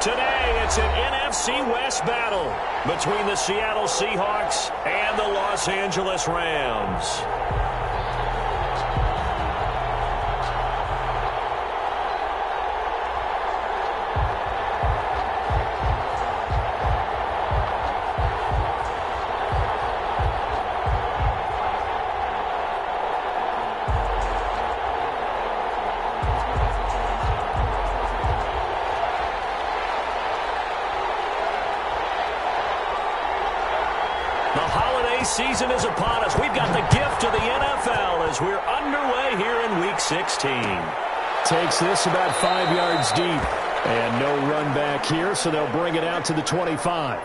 Today, it's an NFC West battle between the Seattle Seahawks and the Los Angeles Rams. Season is upon us. We've got the gift of the NFL as we're underway here in Week 16. Takes this about 5 yards deep. And no run back here, so they'll bring it out to the 25.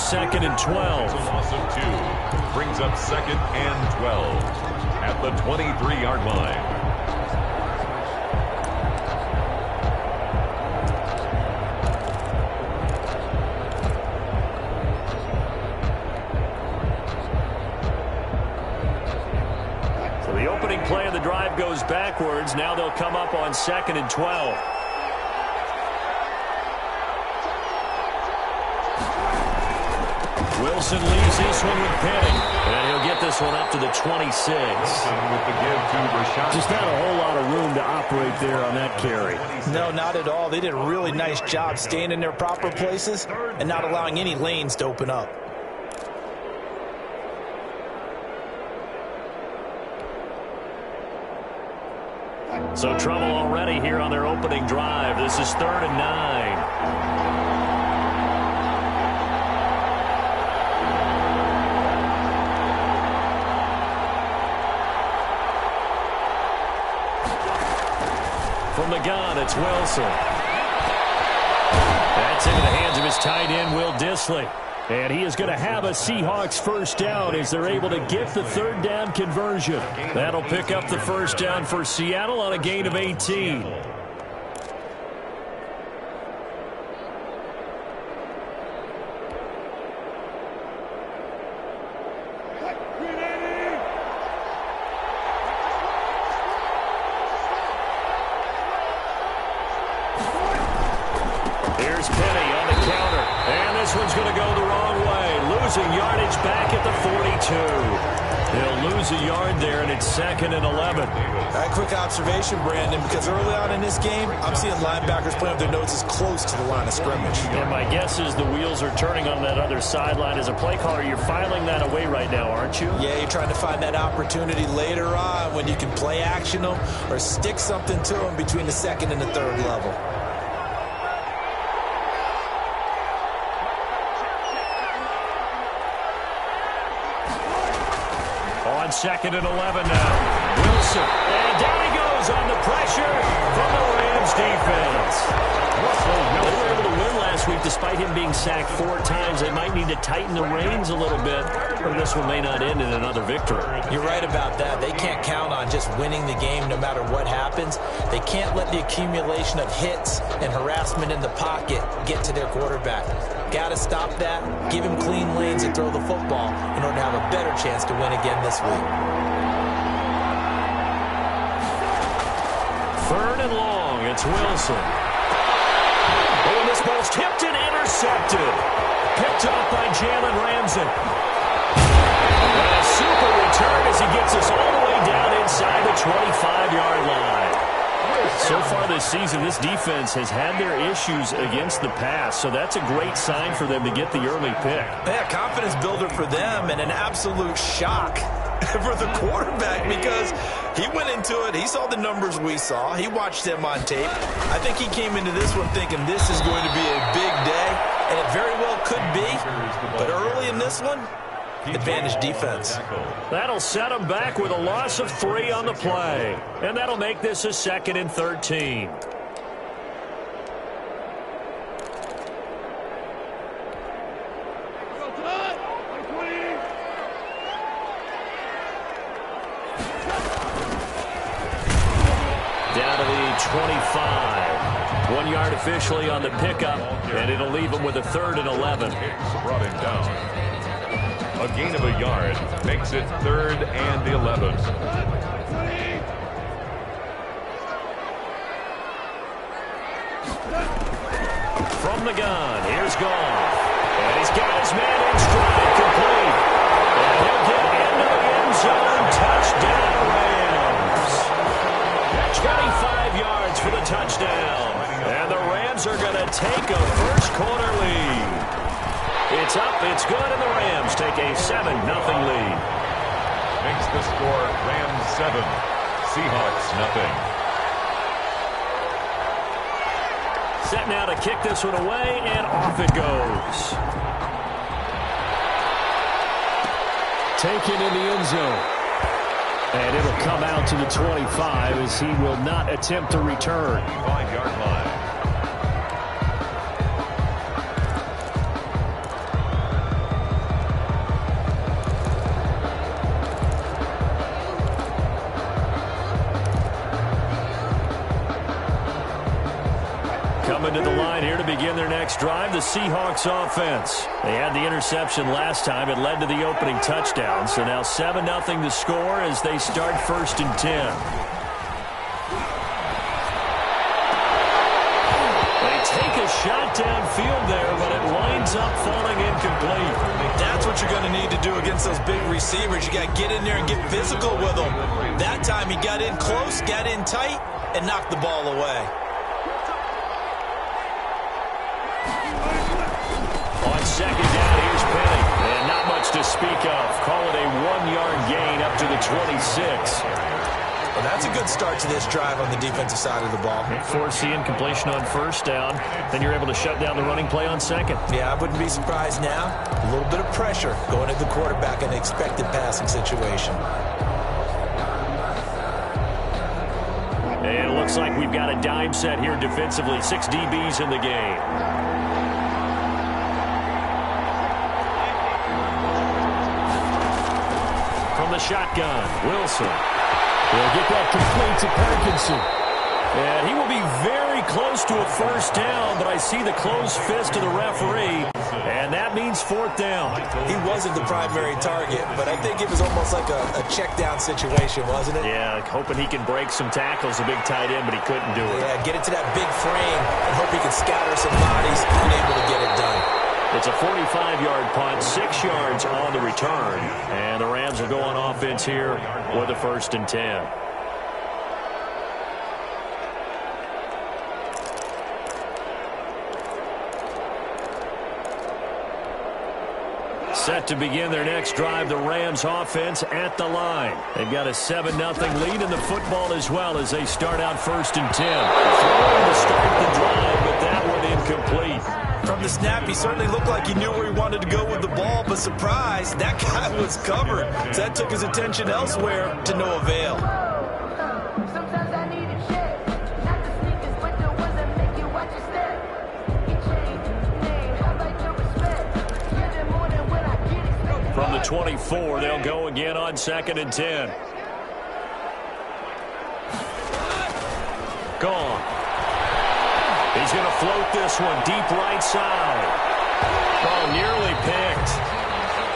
Second and 12. A loss of 2 brings up second and 12 at the 23-yard line. So the opening play of the drive goes backwards. Now they'll come up on second and 12. Wilson leaves this one with Penny, and he'll get this one up to the 26. With the give to Rashad. Just not a whole lot of room to operate there on that carry. No, not at all. They did a really nice job staying in their proper places and not allowing any lanes to open up. So trouble already here on their opening drive. This is 3rd and 9. From the gun, it's Wilson. That's into the hands of his tight end, Will Dissly. And he is going to have a Seahawks first down as they're able to get the 3rd down conversion. That'll pick up the first down for Seattle on a gain of 18. Back at the 42. They'll lose a yard there, and it's 2nd and 11. A quick observation, Brandon, because early on in this game, I'm seeing linebackers playing with their noses close to the line of scrimmage. And my guess is the wheels are turning on that other sideline. As a play caller, you're filing that away right now, aren't you? Yeah, you're trying to find that opportunity later on when you can play action them or stick something to them between the 2nd and the 3rd level. On 2nd and 11 now. Wilson. And down he goes on the pressure from the Rams defense. They were able to win last week despite him being sacked 4 times. They might need to tighten the reins a little bit, or this one may not end in another victory. You're right about that. They can't count on just winning the game no matter what happens. They can't let the accumulation of hits and harassment in the pocket get to their quarterback. Got to stop that, give him clean lanes and throw the football in order to have a better chance to win again this week. 3rd and long, it's Wilson. Oh, and this ball's tipped and intercepted. Picked up by Jalen Ramsey. And a super return as he gets us all the way down inside the 25-yard line. So far this season, this defense has had their issues against the pass, so that's a great sign for them to get the early pick. Yeah, confidence builder for them and an absolute shock for the quarterback because he went into it. He saw the numbers we saw. He watched them on tape. I think he came into this one thinking this is going to be a big day, and it very well could be. But early in this one, advantage defense. That'll set him back with a loss of 3 on the play. And that'll make this a 2nd and 13. Down to the 25. 1 yard officially on the pickup, and it'll leave him with a 3rd and 11. Brought him down. A gain of a yard makes it 3rd and 11. From the gun, here's Goff. And he's got his man in stride, complete. And he'll get into the end zone. Touchdown, Rams. 25 yards for the touchdown. And the Rams are going to take a first-quarter lead. It's up, it's good, and the Rams take a 7-0 lead. Makes the score Rams 7, Seahawks nothing. Set now to kick this one away, and off it goes. Taken in the end zone. And it'll come out to the 25 as he will not attempt to return. 5-yard line. Coming to the line here to begin their next drive, the Seahawks offense. They had the interception last time. It led to the opening touchdown. So now 7-0 to score as they start 1st and 10. They take a shot downfield there, but it winds up falling incomplete. That's what you're going to need to do against those big receivers. You got to get in there and get physical with them. That time he got in close, got in tight, and knocked the ball away. On 2nd down, here's Penny. And not much to speak of. Call it a 1-yard gain up to the 26. Well, that's a good start to this drive on the defensive side of the ball. Force the incompletion on 1st down. Then you're able to shut down the running play on 2nd. Yeah, I wouldn't be surprised now. A little bit of pressure going at the quarterback in an expected passing situation. And it looks like we've got a dime set here defensively. 6 DBs in the game. From the shotgun, Wilson. They'll get that complete to Parkinson. And he will be very close to a 1st down, but I see the closed fist of the referee, and that means 4th down. He wasn't the primary target, but I think it was almost like a check down situation, wasn't it? Yeah, hoping he can break some tackles, a big tight end, but he couldn't do it. Yeah, get it to that big frame and hope he can scatter some bodies, unable to get it done. It's a 45-yard punt, 6 yards on the return. And the Rams will go on offense here with a 1st and 10. Set to begin their next drive, the Rams offense at the line. They've got a 7-0 lead in the football as well as they start out 1st and 10. Throwing to start the drive, but that one incomplete. From the snap, he certainly looked like he knew where he wanted to go with the ball, but surprise, that guy was covered. So that took his attention elsewhere to no avail. From the 24, they'll go again on 2nd and 10. Gone. He's going to float this one deep right side. Oh, nearly picked.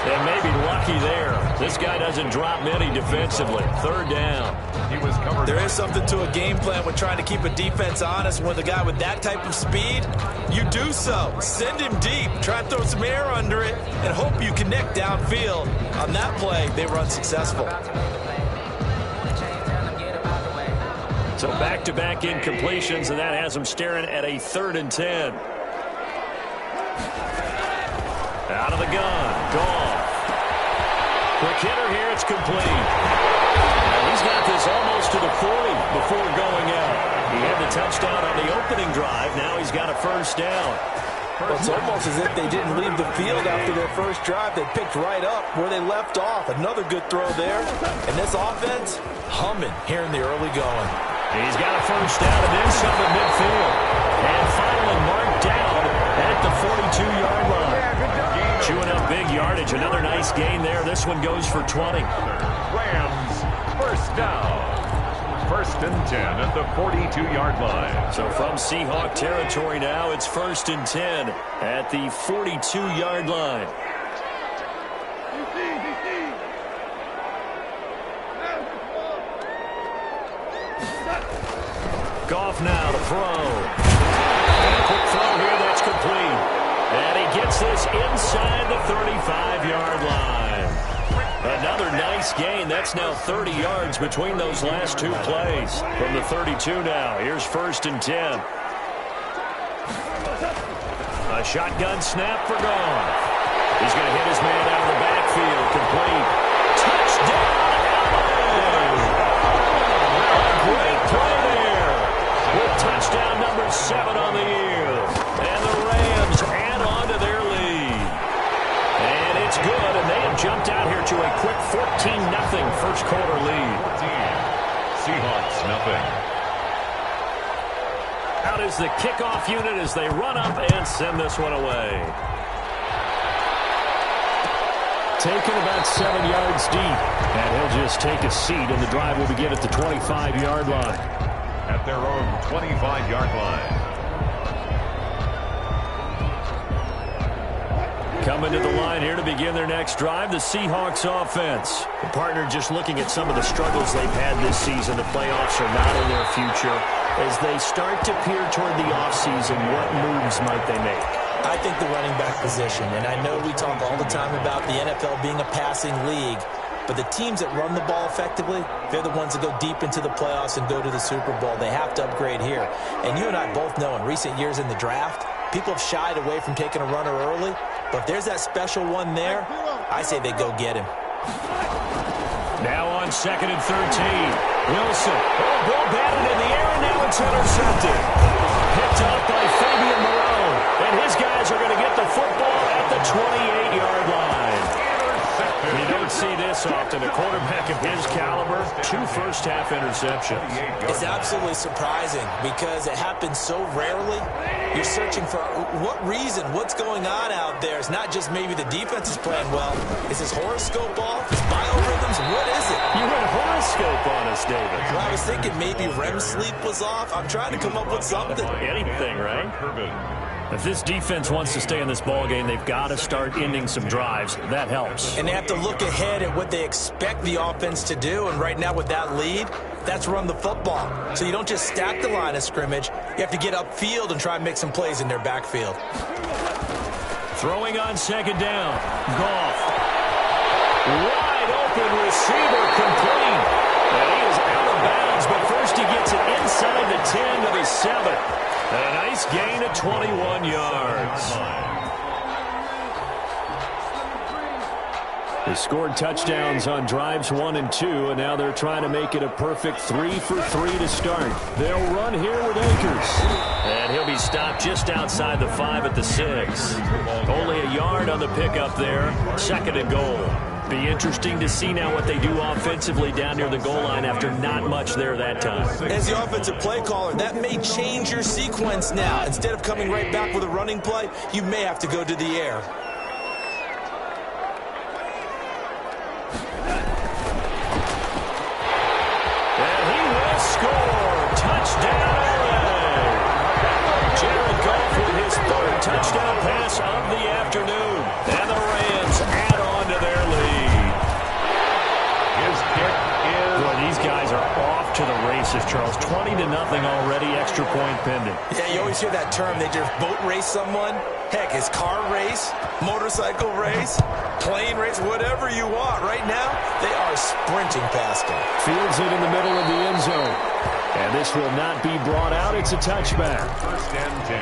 And maybe lucky there. This guy doesn't drop many defensively. 3rd down. He was covered. There is something to a game plan with trying to keep a defense honest. With a guy with that type of speed, you do so. Send him deep. Try and throw some air under it and hope you connect downfield. On that play, they were unsuccessful. So back-to-back incompletions, and that has them staring at a 3rd and 10. Out of the gun, Goff. Quick hitter here. It's complete. And he's got this almost to the 40 before going out. He had the touchdown on the opening drive. Now he's got a first down. Well, it's almost as if they didn't leave the field after their first drive. They picked right up where they left off. Another good throw there. And this offense, humming here in the early going. He's got a first down and then some at midfield. And finally marked down at the 42-yard line. Chewing up big yardage. Another nice gain there. This one goes for 20. Rams, first down. First and 10 at the 42-yard line. So from Seahawk territory now, it's first and 10 at the 42-yard line. Goff now to throw. And a quick throw here, that's complete. And he gets this inside the 35-yard line. Another nice gain. That's now 30 yards between those last two plays. From the 32 now, here's first and 10. A shotgun snap for Goff. He's going to hit his man out of the backfield. Complete. Touchdown, Allen! A great play there. With touchdown number 7 on the year. And the Rams add on to their lead. And it's good, and they have jumped out here to a quick 14-0 first quarter lead. 14. Seahawks, nothing. Out is the kickoff unit as they run up and send this one away. Taken about 7 yards deep, and he'll just take a seat, and the drive will begin at the 25-yard line. At their own 25-yard line. Coming to the line here to begin their next drive, the Seahawks offense. The partner just looking at some of the struggles they've had this season. The playoffs are not in their future. As they start to peer toward the offseason, what moves might they make? I think the running back position, and I know we talk all the time about the NFL being a passing league, but the teams that run the ball effectively, they're the ones that go deep into the playoffs and go to the Super Bowl. They have to upgrade here. And you and I both know in recent years in the draft, people have shied away from taking a runner early, but if there's that special one there, I say they go get him. Now on second and 13, Wilson. Oh, ball batted in the air, and now it's intercepted. Picked up by Fabian Moreau, and his guys are going to get the football at the 28-yard line. You don't see this often. A quarterback of his caliber, 2 first-half interceptions. It's absolutely surprising because it happens so rarely. You're searching for what reason, what's going on out there. It's not just maybe the defense is playing well. Is his horoscope off? His biorhythms? What is it? You went horoscope on us, David. Well, I was thinking maybe REM sleep was off. I'm trying to come up with something. Anything, right? If this defense wants to stay in this ballgame, they've got to start ending some drives. That helps. And they have to look ahead at what they expect the offense to do. And right now with that lead, that's run the football. So you don't just stack the line of scrimmage. You have to get upfield and try and make some plays in their backfield. Throwing on second down. Goff. Wide open receiver complete. And he is out of bounds, but first he gets it inside the 10 to the 7. And a nice gain of 21 yards. They scored touchdowns on drives 1 and 2, and now they're trying to make it a perfect 3 for 3 to start. They'll run here with Akers. And he'll be stopped just outside the 5 at the 6. Only a yard on the pickup there. Second and goal. Be interesting to see now what they do offensively down near the goal line after not much there that time. As the offensive play caller, that may change your sequence now. Instead of coming right back with a running play, you may have to go to the air. And he will score. Touchdown, LA. Jared Goff with his 3rd touchdown pass of the afternoon. And the Rams add on to their lead. His kick is... Boy, these guys are off to the races, Charles. 20-0 already, extra point pending. Yeah, you always hear that term. They just boat race someone. Heck, it's car race, motorcycle race, plane race, whatever you want. Right now, they are sprinting past him. Fields it in the middle of the end zone. And this will not be brought out. It's a touchback. First and 10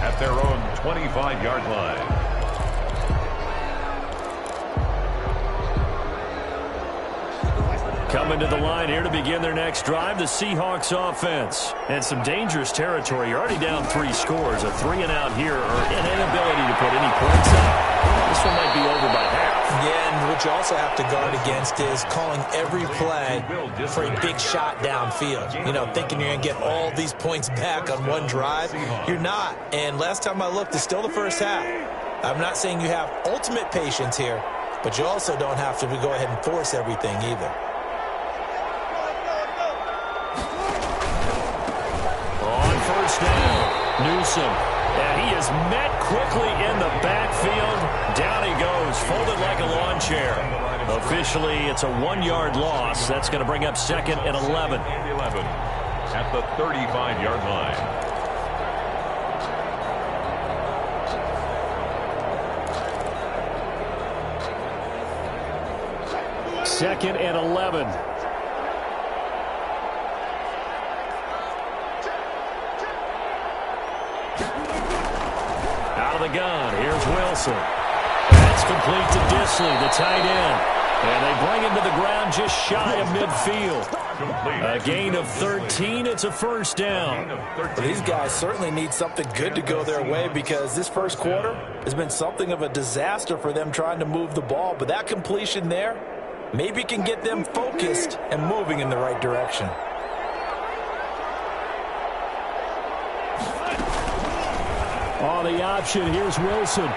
at their own 25-yard line. Coming to the line here to begin their next drive, the Seahawks offense. And some dangerous territory. You're already down 3 scores. A 3-and-out here, or an inability to put any points up. This one might be over by half. Yeah, and what you also have to guard against is calling every play for a big shot downfield. You know, thinking you're going to get all these points back on one drive. You're not. And last time I looked, it's still the first half. I'm not saying you have ultimate patience here, but you also don't have to go ahead and force everything either. On first down, Newsom. And he is met quickly in the backfield. Down he goes, folded like a lawn chair. Officially, it's a 1-yard loss. That's going to bring up 2nd and 11. At the 35-yard line. Second and 11. Out of the gun, here's Wilson. That's complete to Disley, the tight end. And they bring him to the ground just shy of midfield. A gain of 13, it's a first down. Well, these guys certainly need something good to go their way because this first quarter has been something of a disaster for them trying to move the ball. But that completion there maybe can get them focused and moving in the right direction. On the option, here's Wilson.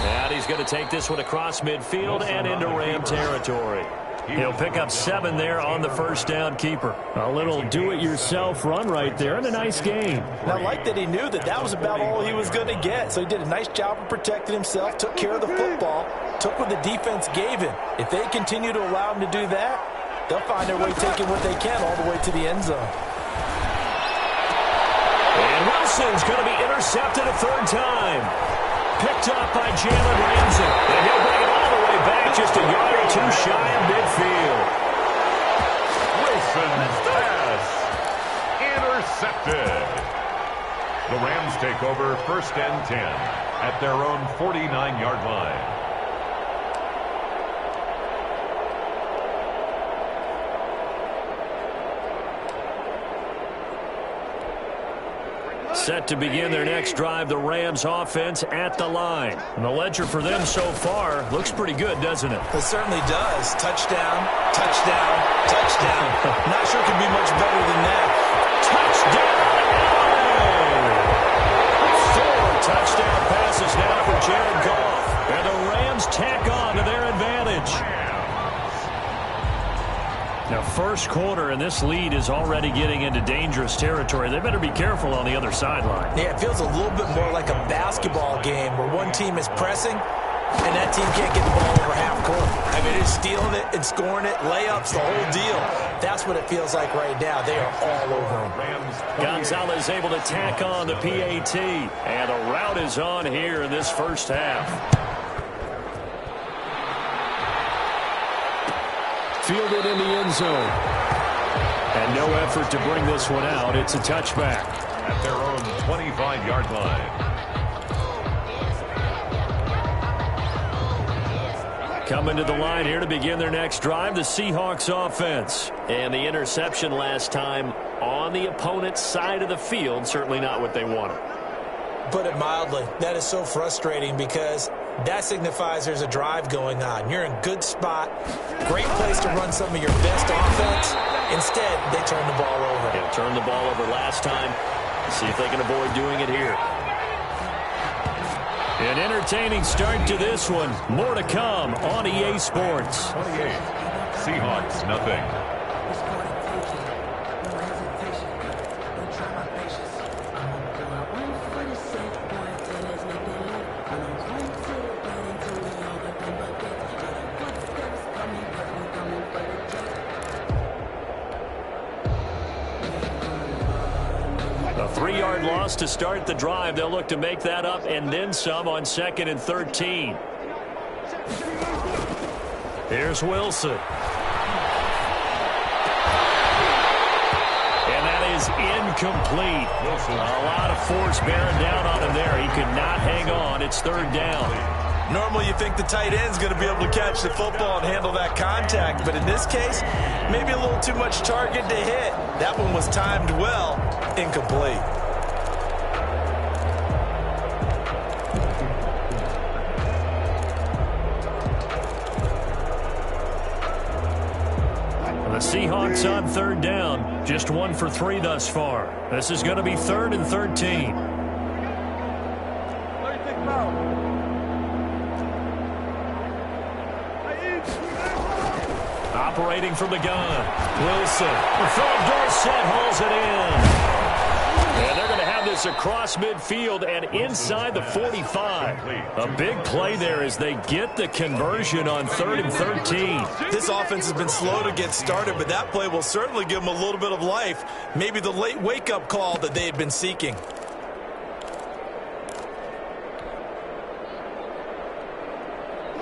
And he's going to take this one across midfield and into Ram territory. He'll pick up 7 there on the first down keeper. A little do-it-yourself run right there and a nice game. And I like that he knew that that was about all he was going to get. So he did a nice job of protecting himself, took care of the football, took what the defense gave him. If they continue to allow him to do that, they'll find their way taking what they can all the way to the end zone. And Wilson's going to be intercepted a 3rd time. Picked up by Jalen Ramsey. And he'll bring it all the way back just a yard or 2 shy of midfield. Wilson's pass intercepted. The Rams take over 1st and 10 at their own 49-yard line. Set to begin their next drive, the Rams offense at the line. And the ledger for them so far looks pretty good, doesn't it? It certainly does. Touchdown, touchdown, touchdown. Not sure it could be much better than that. Touchdown! 4 touchdown passes now for Jared Goff. And the Rams tack on to their advantage. Now, first quarter, and this lead is already getting into dangerous territory. They better be careful on the other sideline. Yeah, it feels a little bit more like a basketball game where one team is pressing and that team can't get the ball over half court. I mean, it's stealing it and scoring it, layups, the whole deal. That's what it feels like right now. They are all over them. Gonzalez able to tack on the PAT. And the route is on here in this first half. Fielded in the end zone. And no effort to bring this one out. It's a touchback. At their own 25-yard line. Coming to the line here to begin their next drive, the Seahawks offense. And the interception last time on the opponent's side of the field, certainly not what they wanted. Put it mildly, that is so frustrating because that signifies there's a drive going on. You're in good spot, great place to run some of your best offense. Instead, they turn the ball over. Yeah, turned the ball over last time. See if they can avoid doing it here. An entertaining start to this one. More to come on EA Sports. 28. Seahawks, nothing. A 3-yard loss to start the drive. They'll look to make that up and then some on 2nd and 13. Here's Wilson. And that is incomplete. A lot of force bearing down on him there. He could not hang on. It's 3rd down. Normally you think the tight end's going to be able to catch the football and handle that contact, but in this case, maybe a little too much target to hit. That one was timed well, incomplete. The Seahawks on third down, just 1 for 3 thus far. This is going to be 3rd and 13. Operating from the gun, Wilson. Philip Dorsett hauls it in. And they're going to have this across midfield and inside the 45. A big play there as they get the conversion on 3rd and 13. This offense has been slow to get started, but that play will certainly give them a little bit of life. Maybe the late wake-up call that they had been seeking.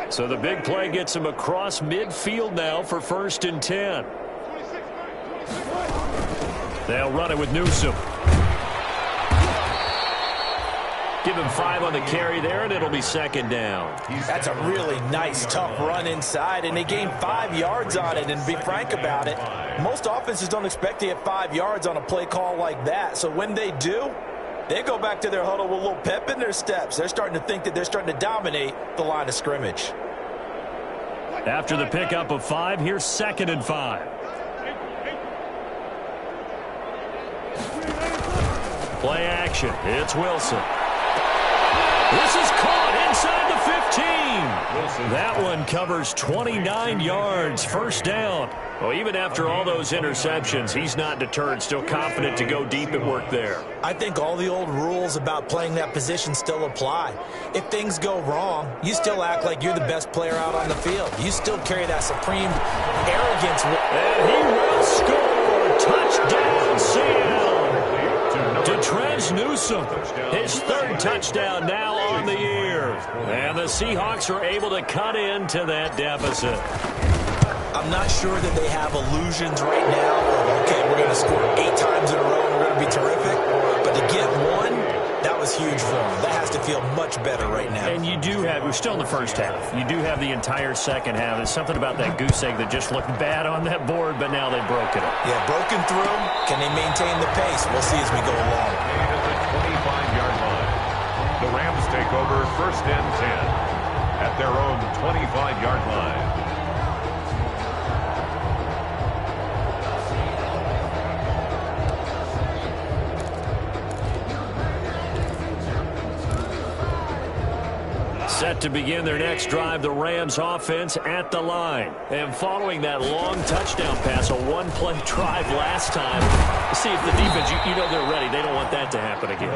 So the big play gets him across midfield now for 1st and 10. They'll run it with Newsome. Give him 5 on the carry there, and it'll be 2nd down. That's a really nice, tough run inside, and they gained 5 yards on it. And to be frank about it, most offenses don't expect to get 5 yards on a play call like that. So when they do, they go back to their huddle with a little pep in their steps. They're starting to think that they're starting to dominate the line of scrimmage. After the pickup of 5, here's 2nd and 5. Play action. It's Wilson. This is caught inside the 15. That one covers 29 yards. 1st down. Well, even after all those interceptions, he's not deterred, still confident to go deep at work there. I think all the old rules about playing that position still apply. If things go wrong, you still act like you're the best player out on the field. You still carry that supreme arrogance. And he will score. Touchdown, Seattle. Detrez Newsome, his 3rd touchdown now on the year. And the Seahawks are able to cut into that deficit. I'm not sure that they have illusions right now of, okay, we're going to score 8 times in a row and we're going to be terrific. But to get 1, that was huge for them. That has to feel much better right now. And you do have, we're still in the 1st half. You do have the entire 2nd half. There's something about that goose egg that just looked bad on that board, but now they've broken it. Yeah, broken through. Can they maintain the pace? We'll see as we go along. At the 25-yard line. The Rams take over 1st and 10 at their own 25-yard line. Set to begin their next drive, the Rams offense at the line. And following that long touchdown pass, a 1-play drive last time, see if the defense, you know they're ready. They don't want that to happen again.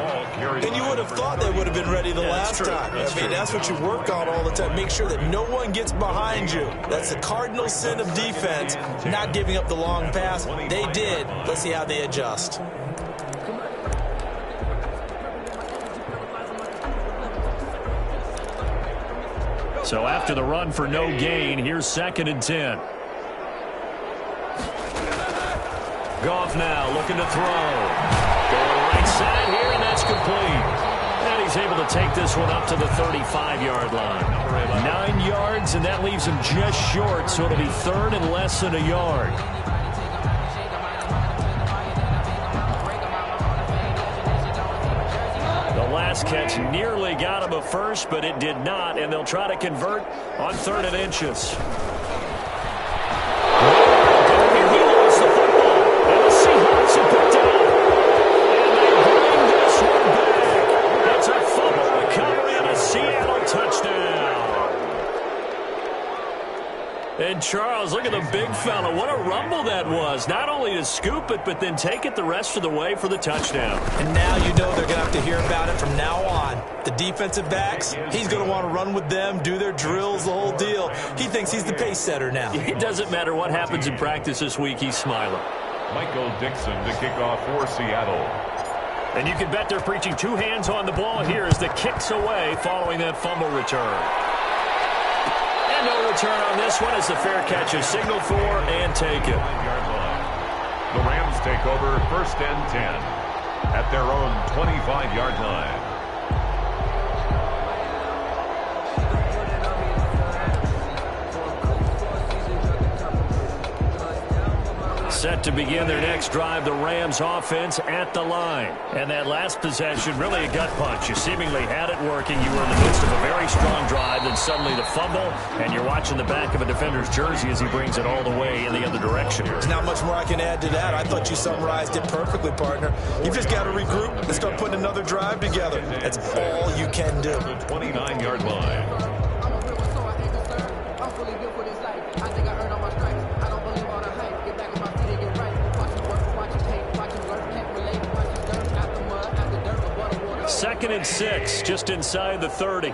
And you would have thought they would have been ready the last time. That's what you work on all the time. Make sure that no one gets behind you. That's the cardinal sin of defense, not giving up the long pass. They did. Let's see how they adjust. So after the run for no gain, here's 2nd and 10. Goff now looking to throw. Going right side here, and that's complete. And he's able to take this one up to the 35-yard line. 9 yards, and that leaves him just short, so it'll be 3rd and less than a yard. Last catch nearly got him a 1st, but it did not, and they'll try to convert on 3rd and inches. He lost the football, and the Seahawks are put down. And they bring this one back. It's a fumble recovery and a Seattle touchdown. And Charles, look at the big fella. What a rumble that was. Not only to scoop it, but then take it the rest of the way for the touchdown. And now you know they're going to have to hear about it from now on. The defensive backs, he's going to want to run with them, do their drills, the whole deal. He thinks he's the pace setter now. It doesn't matter what happens in practice this week. He's smiling. Michael Dixon to kick off for Seattle. And you can bet they're preaching 2 hands on the ball here as the kick's away following that fumble return. And no return on this one as the fair catch is signaled for and taken. The Rams take over 1st and 10 at their own 25-yard line. Set to begin their next drive, the Rams offense at the line. And that last possession, really a gut punch. You seemingly had it working. You were in the midst of a very strong drive, then suddenly the fumble, and you're watching the back of a defender's jersey as he brings it all the way in the other direction. There's not much more I can add to that. I thought you summarized it perfectly, partner. You've just got to regroup and start putting another drive together. That's all you can do. 29-yard line. Second and 6, just inside the 30.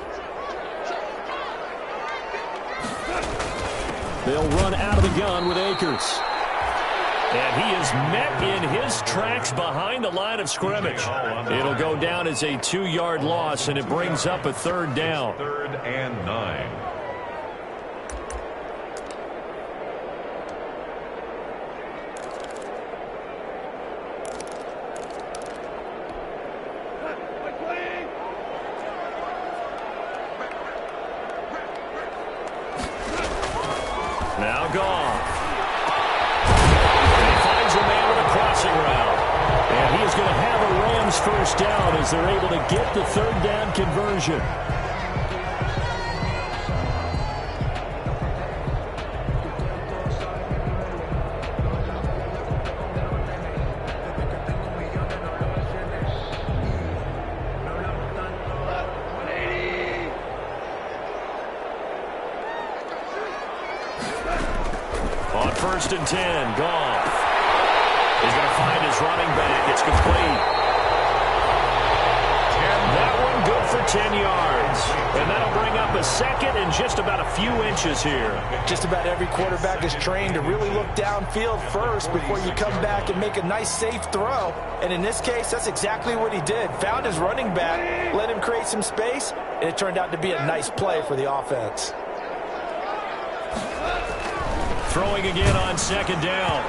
They'll run out of the gun with Akers. And he is met in his tracks behind the line of scrimmage. It'll go down as a 2-yard loss, and it brings up a third down. 3rd and 9. Now Goff. And he finds a man with a crossing route. And he is going to have a Rams first down as they're able to get the third down conversion. On 1st and 10, Goff. He's going to find his running back. It's complete. That one good for 10 yards. And that'll bring up a second and just about a few inches here. Just about every quarterback is trained to really look downfield first before you come back and make a nice, safe throw. And in this case, that's exactly what he did. Found his running back, let him create some space, and it turned out to be a nice play for the offense. Throwing again on 2nd down.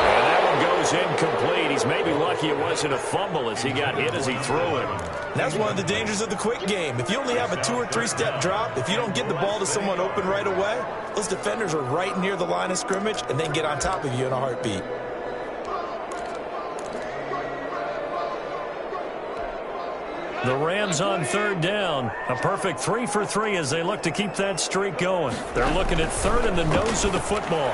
And that one goes incomplete. He's maybe lucky it wasn't a fumble as he got hit as he threw it. That's one of the dangers of the quick game. If you only have a 2- or 3-step drop, if you don't get the ball to someone open right away, those defenders are right near the line of scrimmage and then get on top of you in a heartbeat. The Rams on 3rd down. A perfect 3 for 3 as they look to keep that streak going. They're looking at 3rd in the nose of the football.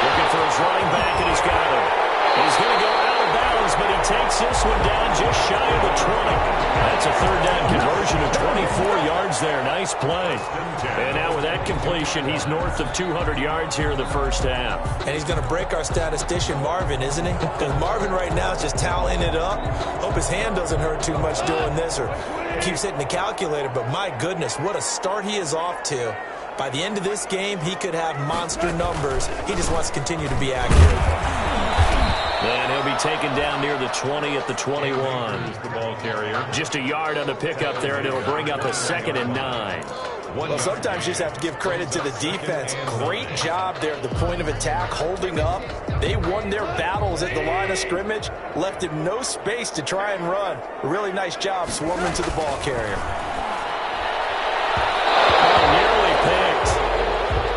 Looking for his running back, and he's got him. He's going to go out of bounds, but he takes this one down just shy of the 20. That's a 3rd down conversion of 24 yards there. Nice play. And now with that completion, he's north of 200 yards here in the first half. And he's going to break our statistician, Marvin, isn't he? Because Marvin right now is just tallying it up. Hope his hand doesn't hurt too much doing this or keeps hitting the calculator. But my goodness, what a start he is off to. By the end of this game, he could have monster numbers. He just wants to continue to be accurate. And he'll be taken down near the 20 at the 21. The ball carrier. Just a yard on the pickup there, and it'll bring up a 2nd and 9. Well, sometimes you just have to give credit to the defense. Great job there at the point of attack, holding up. They won their battles at the line of scrimmage, left him no space to try and run. A really nice job swarming to the ball carrier. Nearly picked.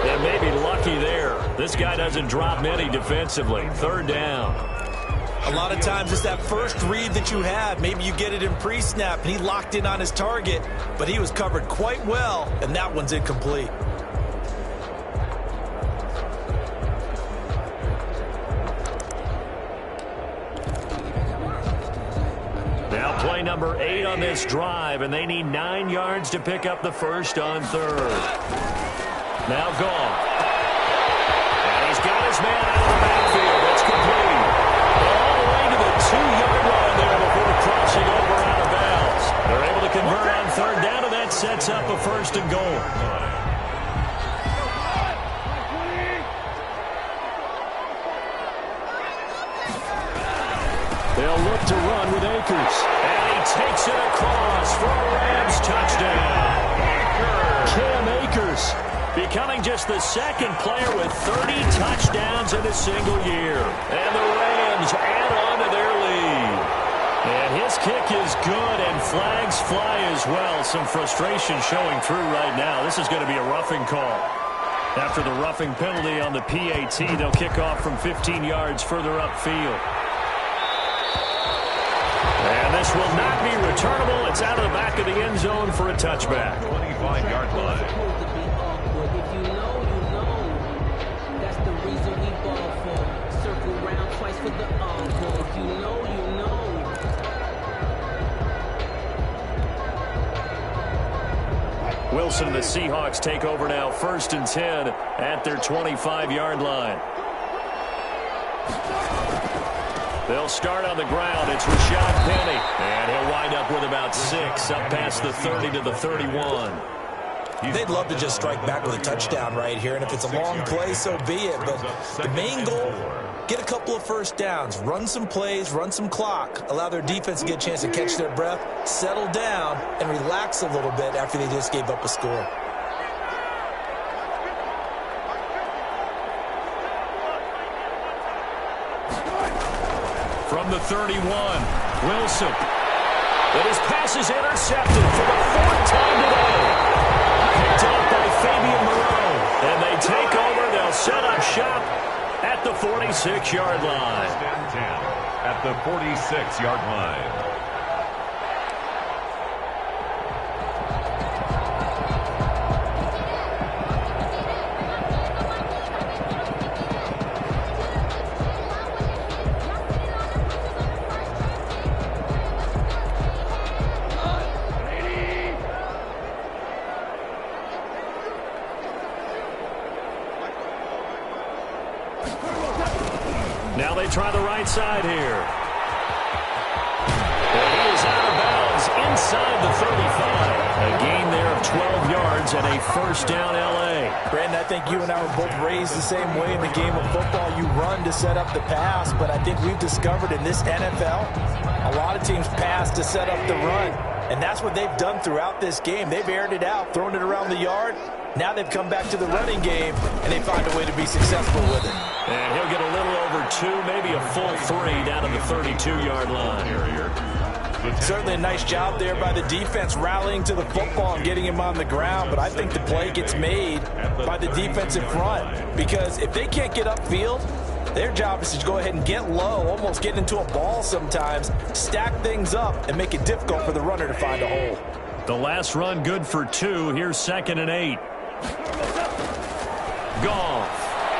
And maybe lucky there. This guy doesn't drop many defensively. 3rd down. A lot of times it's that first read that you have. Maybe you get it in pre-snap, and he locked in on his target, but he was covered quite well, and that one's incomplete. Now play number 8 on this drive, and they need 9 yards to pick up the first on 3rd. Now Goff. And he's got his man out of the backfield. That's complete. All the way to the 2-yard line there before crossing over out of bounds. They're able to convert on 3rd down, and that sets up a 1st and goal. They'll look to run with Akers. And he takes it across for a Rams touchdown. Cam Akers becoming just the 2nd player with 30 touchdowns in a single year. And the Rams add on to their lead. And his kick is good, and flags fly as well. Some frustration showing through right now. This is going to be a roughing call. After the roughing penalty on the PAT, they'll kick off from 15 yards further upfield. And this will not be returnable. It's out of the back of the end zone for a touchback. 25-yard line. Wilson and the Seahawks take over now, 1st and 10 at their 25-yard line. They'll start on the ground. It's Rashad Penny. And he'll wind up with about 6, up past the 30 to the 31. They'd love to just strike back with a touchdown right here, and if it's a long play, so be it. But the main goal, get a couple of first downs, run some plays, run some clock, allow their defense to get a chance to catch their breath, settle down, and relax a little bit after they just gave up a score. From the 31, Wilson. But his pass is intercepted for the 4th time today. Picked up by Fabian Moreau. And they take over. They'll set up shop at the 46-yard line. 10 at the 46-yard line. Now they try the right side here. And he is out of bounds inside the 35. A gain there of 12 yards and a 1st down L.A. Brandon, I think you and I were both raised the same way in the game of football. You run to set up the pass, but I think we've discovered in this NFL, a lot of teams pass to set up the run. And that's what they've done throughout this game. They've aired it out, thrown it around the yard. Now they've come back to the running game, and they find a way to be successful with it. And he'll get a little over 2, maybe a full 3 down to the 32-yard line. Certainly a nice job there by the defense rallying to the football and getting him on the ground, but I think the play gets made by the defensive front because if they can't get upfield, their job is to go ahead and get low, almost get into a ball sometimes, stack things up, and make it difficult for the runner to find a hole. The last run good for 2. Here's 2nd and 8. Goff.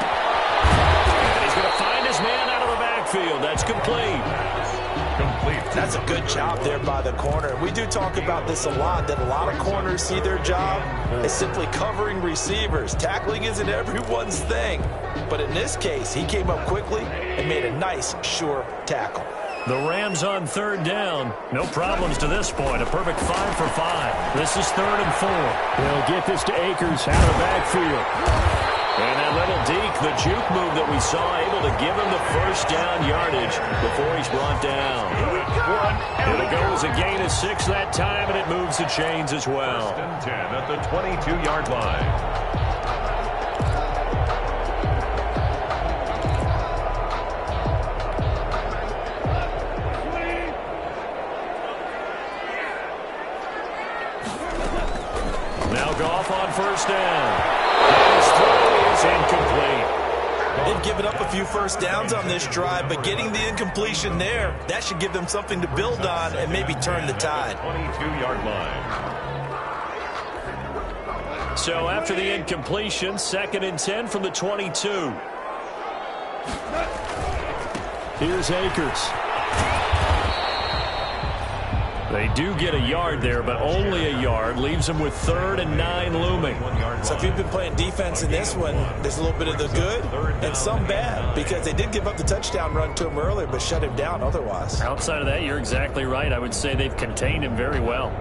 And he's going to find his man out of the backfield. That's complete. That's a good job there by the corner. We do talk about this a lot, that a lot of corners see their job as simply covering receivers. Tackling isn't everyone's thing. But in this case, he came up quickly and made a nice, sure tackle. The Rams on 3rd down. No problems to this point. A perfect 5 for 5. This is 3rd and 4. They'll get this to Akers out of the backfield. And that little deke, the juke move that we saw, able to give him the 1st down yardage before he's brought down. And it goes a gain of 6 that time, and it moves the chains as well. 1st and 10 at the 22-yard line. Now Goff on 1st down. And his throw is incomplete. They've given up a few first downs on this drive, but getting the incompletion there, that should give them something to build on and maybe turn the tide. 22-yard line. So after the incompletion, 2nd and 10 from the 22. Here's Akers. They do get a yard there, but only a yard. Leaves them with 3rd and 9 looming. So if you've been playing defense in this one, there's a little bit of the good and some bad, because they did give up the touchdown run to him earlier, but shut him down otherwise. Outside of that, you're exactly right. I would say they've contained him very well.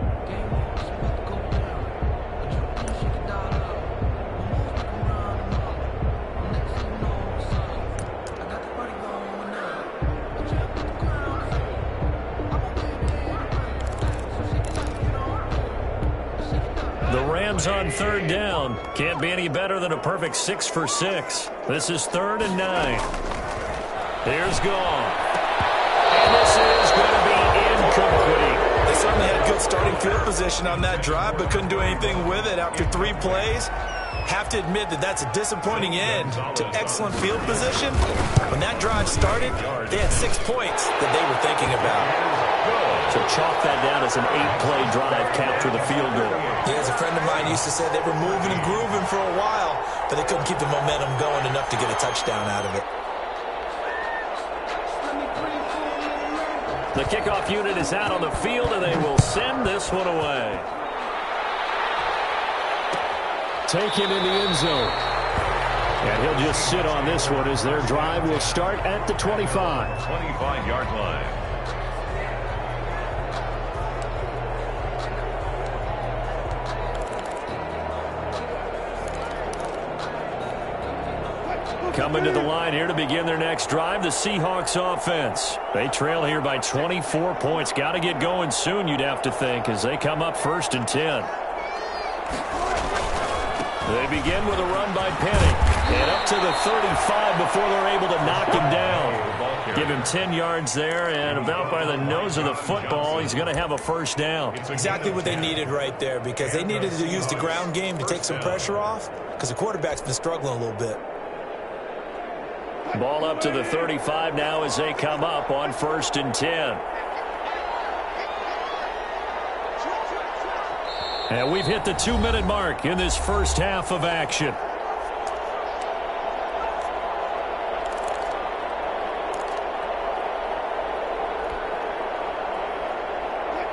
On 3rd down. Can't be any better than a perfect 6 for 6. This is 3rd and 9. Here's Goff. And this is going to be incomplete. They certainly had good starting field position on that drive, but couldn't do anything with it after 3 plays. Have to admit that that's a disappointing end to excellent field position. When that drive started, they had 6 points that they were thinking about. So chalk that down as an 8-play drive capped with a field goal. Yeah, as a friend of mine used to say, they were moving and grooving for a while, but they couldn't keep the momentum going enough to get a touchdown out of it. The kickoff unit is out on the field, and they will send this one away. Taken in the end zone. And he'll just sit on this one as their drive will start at the 25. 25-yard line. Coming to the line here to begin their next drive, the Seahawks offense. They trail here by 24 points. Got to get going soon, you'd have to think, as they come up 1st and 10. They begin with a run by Penny. And up to the 35 before they're able to knock him down. Give him 10 yards there, and about by the nose of the football, he's going to have a first down. Exactly what they needed right there, because they needed to use the ground game to take some pressure off, because the quarterback's been struggling a little bit. Ball up to the 35 now as they come up on 1st and 10. And we've hit the 2-minute mark in this first half of action.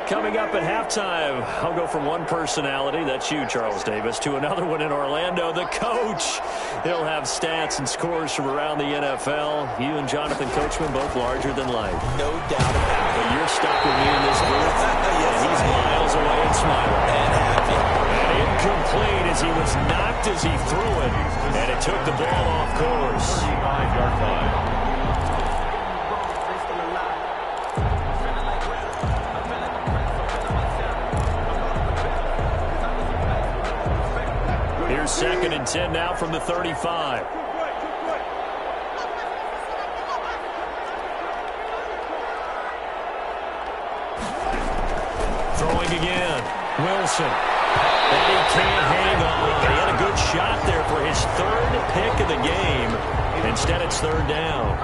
Coming up at halftime, I'll go from one personality, that's you, Charles Davis, to another one in Orlando, the coach. He'll have stats and scores from around the NFL. You and Jonathan Coachman, both larger than life. No doubt about it. But you're stuck with me in this booth, and he's miles away and smiling. And happy. And incomplete as he was knocked as he threw it, and it took the ball off course. 35-yard line. Here's 2nd and 10 now from the 35. Throwing again. Wilson. And he can't hang on. He had a good shot there for his 3rd pick of the game. Instead, it's 3rd down.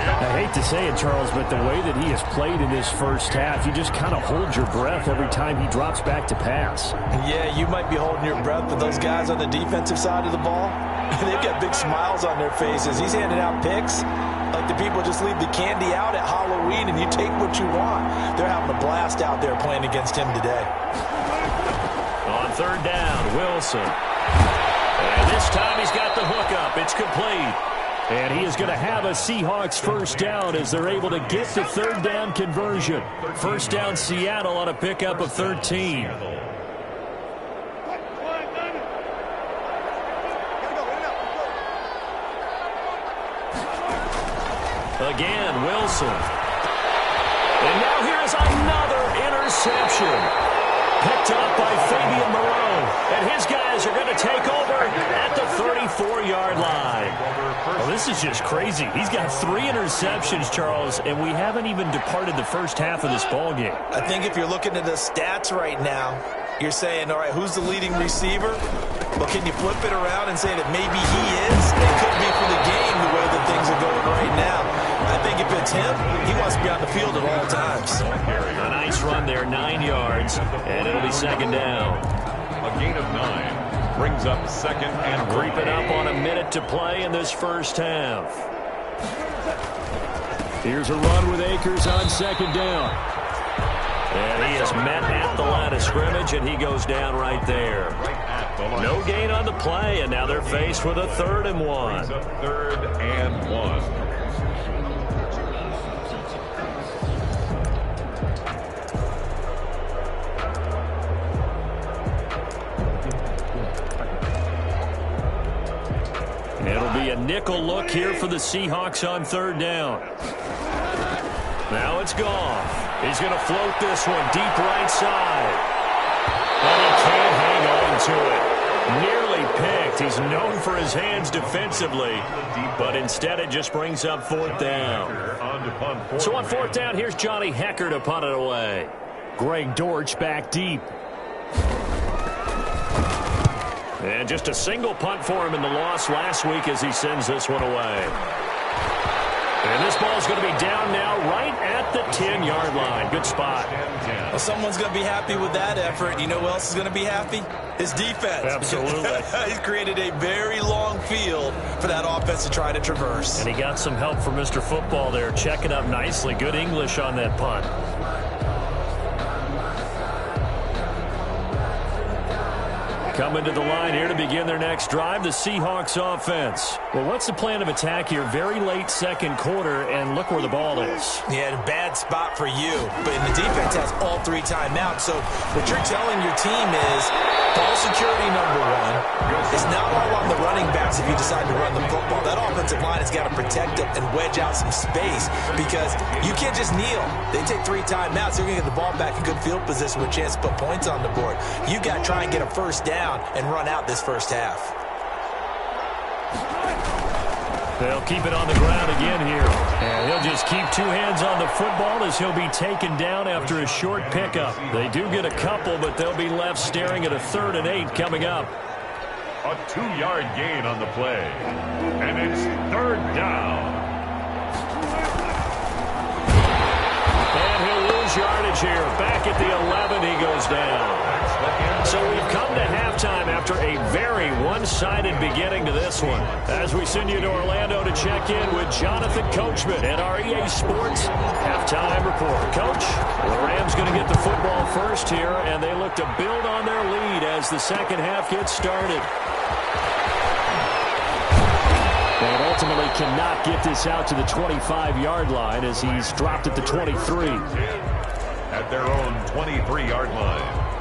I hate to say it, Charles, but the way that he has played in this first half, you just kind of hold your breath every time he drops back to pass. Yeah, you might be holding your breath, but those guys on the defensive side of the ball, they've got big smiles on their faces. He's handing out picks like the people just leave the candy out at Halloween and you take what you want. They're having a blast out there playing against him today. On 3rd down, Wilson. And this time he's got the hook up. It's complete. And he is going to have a Seahawks first down as they're able to get the 3rd down conversion. First down, Seattle on a pickup of 13. Again, Wilson. And now here is another interception. Picked up by Fabian Moreau. And his guys are going to take over at the 34-yard line. Well, this is just crazy. He's got 3 interceptions, Charles, and we haven't even departed the first half of this ballgame. I think if you're looking at the stats right now, you're saying, all right, who's the leading receiver? Well, can you flip it around and say that maybe he is? It could be for the game the way that things are going right now. I think if it's him, he wants to be on the field at all times. A nice run there, 9 yards, and it'll be 2nd down. A gain of 9 brings up 2nd and 1. Creeping up on a minute to play in this first half. Here's a run with Akers on 2nd down. And he is met at the line of scrimmage, and he goes down right there. No gain on the play, and now they're faced with a 3rd and 1. 3rd and 1. It'll be a nickel look here for the Seahawks on 3rd down. Now it's Goff. He's going to float this one deep right side. And he can't hang on to it. Nearly picked. He's known for his hands defensively, but instead it just brings up 4th down. So on 4th down, here's Johnny Hecker to punt it away. Greg Dortch back deep. And just a single punt for him in the loss last week as he sends this one away. And this ball's going to be down now right at the 10-yard line. Good spot. Well, someone's going to be happy with that effort. You know who else is going to be happy? His defense. Absolutely. He's created a very long field for that offense to try to traverse. And he got some help from Mr. Football there, checking up nicely. Good English on that punt. Coming to the line here to begin their next drive, the Seahawks offense. Well, what's the plan of attack here? Very late second quarter, and look where the ball is. Yeah, a bad spot for you. But the defense has all 3 timeouts. So what you're telling your team is ball security, number one. It's not all on the running backs if you decide to run the football. That offensive line has got to protect them and wedge out some space because you can't just kneel. They take 3 timeouts. They're going to get the ball back in good field position with a chance to put points on the board. You got to try and get a first down and run out this first half. They'll keep it on the ground again here. And he'll just keep 2 hands on the football as he'll be taken down after a short pickup. They do get a couple, but they'll be left staring at a 3rd and 8 coming up. A 2-yard gain on the play. And it's 3rd down. And he'll lose yardage here. Back at the 11, he goes down. So we've come to halftime after a very one-sided beginning to this one. As we send you to Orlando to check in with Jonathan Coachman at our EA Sports halftime report. Coach, the Rams going to get the football first here, and they look to build on their lead as the second half gets started. And ultimately cannot get this out to the 25-yard line as he's dropped at the 23. At their own 23-yard line.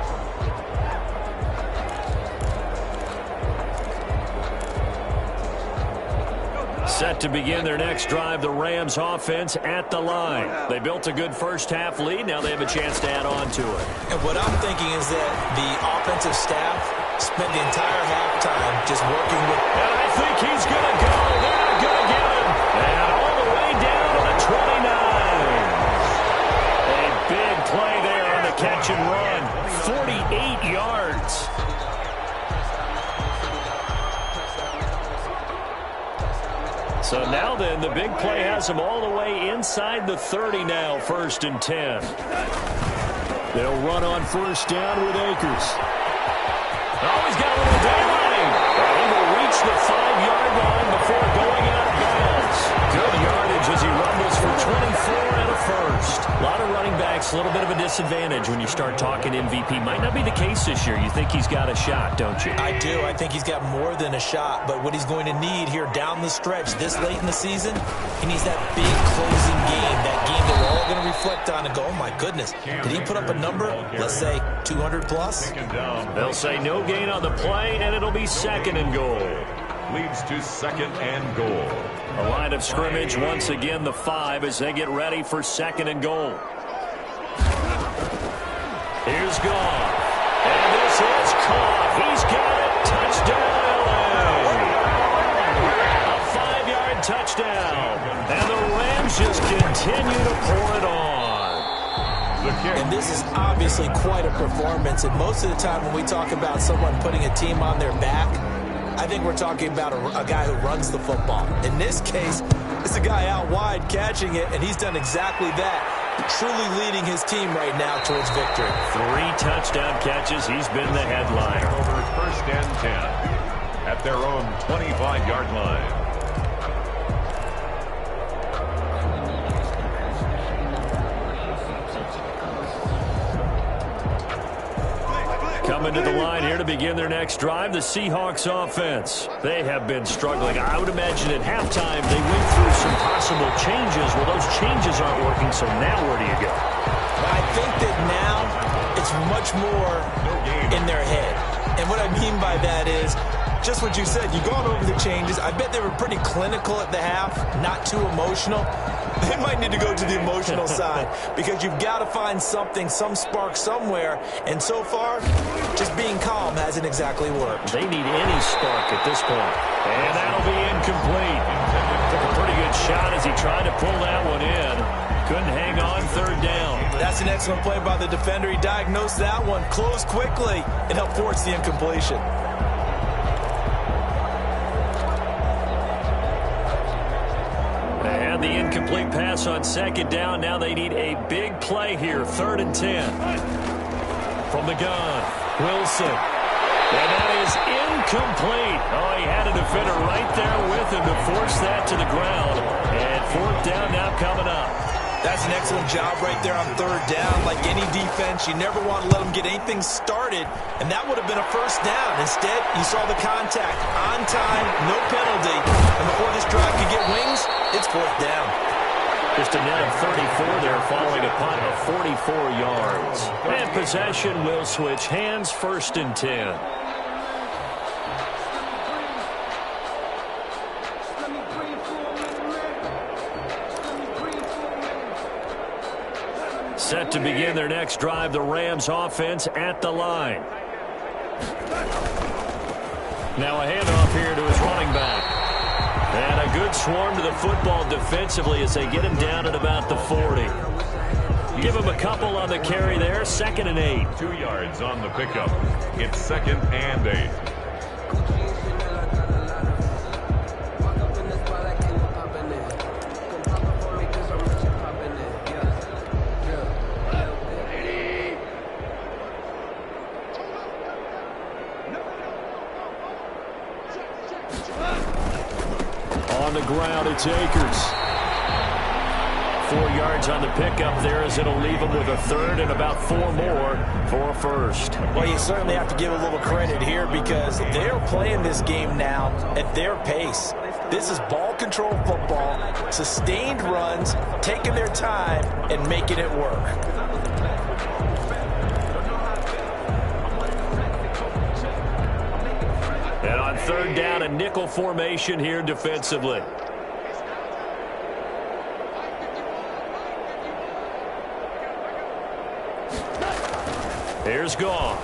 Set to begin their next drive, the Rams offense at the line. They built a good first half lead. Now they have a chance to add on to it. And what I'm thinking is that the offensive staff spent the entire halftime just working with. And I think he's going to go. They're going to get him. And all the way down to the 29. A big play there on the catch and run. 48 yards. So now then, the big play has them all the way inside the 30 now, 1st and 10. They'll run on first down with Akers. Oh, he's got a little daylight. He will reach the 5-yard line before going out of bounds. Good yardage as he rumbles for 24 and a first. A lot of running backs, a little bit of a disadvantage when you start talking MVP. Might not be the case this year. You think he's got a shot, don't you? I do. I think he's got more than a shot. But what he's going to need here down the stretch this late in the season, he needs that big closing game, that game that we're all going to reflect on and go, oh, my goodness, did he put up a number, let's say, 200 plus? They'll say no gain on the play, and it'll be 2nd and goal. Leads to 2nd and goal. A line of scrimmage, once again, the 5 as they get ready for 2nd and goal. Here's Goff. And this is caught. He's got it. Touchdown, LA. A 5-yard touchdown. And the Rams just continue to pour it on. And this is obviously quite a performance. And most of the time when we talk about someone putting a team on their back, I think we're talking about a guy who runs the football. In this case, it's a guy out wide catching it, and he's done exactly that, truly leading his team right now towards victory. 3 touchdown catches. He's been the headliner. Over 1st and 10 at their own 25-yard line. Coming to the line here to begin their next drive, the Seahawks offense. They have been struggling. I would imagine at halftime they went through some possible changes. Well, those changes aren't working, so now where do you go? I think that now it's much more in their head. And what I mean by that is just what you said. You've gone over the changes. I bet they were pretty clinical at the half, not too emotional. They might need to go to the emotional side because you've got to find something, some spark somewhere. And so far, just being calm hasn't exactly worked. They need any spark at this point. And that'll be incomplete. Took a pretty good shot as he tried to pull that one in. Couldn't hang on 3rd down. That's an excellent play by the defender. He diagnosed that one, closed quickly, and helped force the incompletion. the incomplete pass on second down. Now they need a big play here. 3rd and 10. From the gun, Wilson. And that is incomplete. Oh, he had a defender right there with him to force that to the ground. And 4th down now coming up. That's an excellent job right there on 3rd down. Like any defense, you never want to let them get anything started, and that would have been a 1st down. Instead, you saw the contact on time, no penalty, and before this drive could get wings, it's 4th down. Just a net of 34 there following a punt of 44 yards. And possession will switch hands. 1st and 10. Set to begin their next drive, the Rams offense at the line. Now a handoff here to his running back. And a good swarm to the football defensively as they get him down at about the 40. Give him a couple on the carry there. 2nd and 8. 2 yards on the pickup. It's 2nd and 8. On the ground, it's Akers. 4 yards on the pickup there as it'll leave him with a 3rd and about 4 more for a 1st. Well, you certainly have to give a little credit here because they're playing this game now at their pace. This is ball control football, sustained runs, taking their time and making it work. And on 3rd down, a nickel formation here defensively. Here's Goff.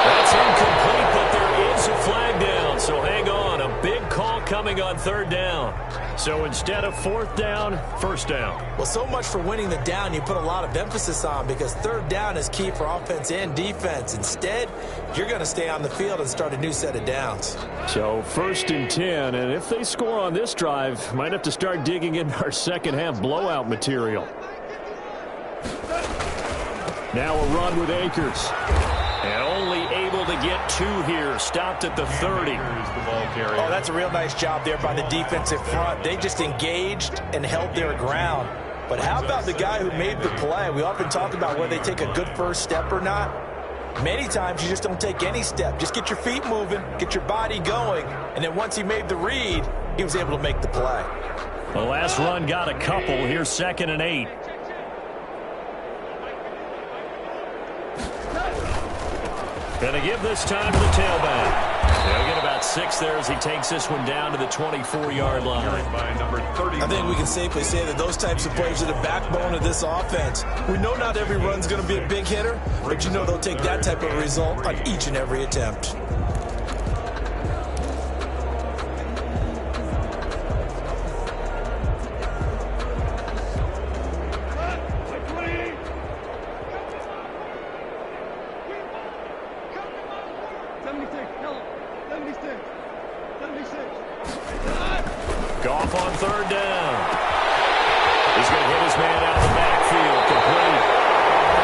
That's incomplete, but there is a flag down, so hang on. A big call coming on 3rd down. So instead of 4th down, 1st down. Well, so much for winning the down you put a lot of emphasis on because 3rd down is key for offense and defense. Instead, you're going to stay on the field and start a new set of downs. So 1st and 10, and if they score on this drive, might have to start digging into our second-half blowout material. Now a run with Akers. And only able to get 2 here. Stopped at the 30. Oh, that's a real nice job there by the defensive front. They just engaged and held their ground. But how about the guy who made the play? We often talk about whether they take a good first step or not. Many times you just don't take any step. Just get your feet moving, get your body going, and then once he made the read, he was able to make the play. The last run got a couple. Here's 2nd and 8. Gonna give this time to the tailback. They'll get about 6 there as he takes this one down to the 24-yard line. I think we can safely say that those types of plays are the backbone of this offense. We know not every run's going to be a big hitter, but you know they'll take that type of result on each and every attempt. Goff on 3rd down. He's going to hit his man out of the backfield. Complete.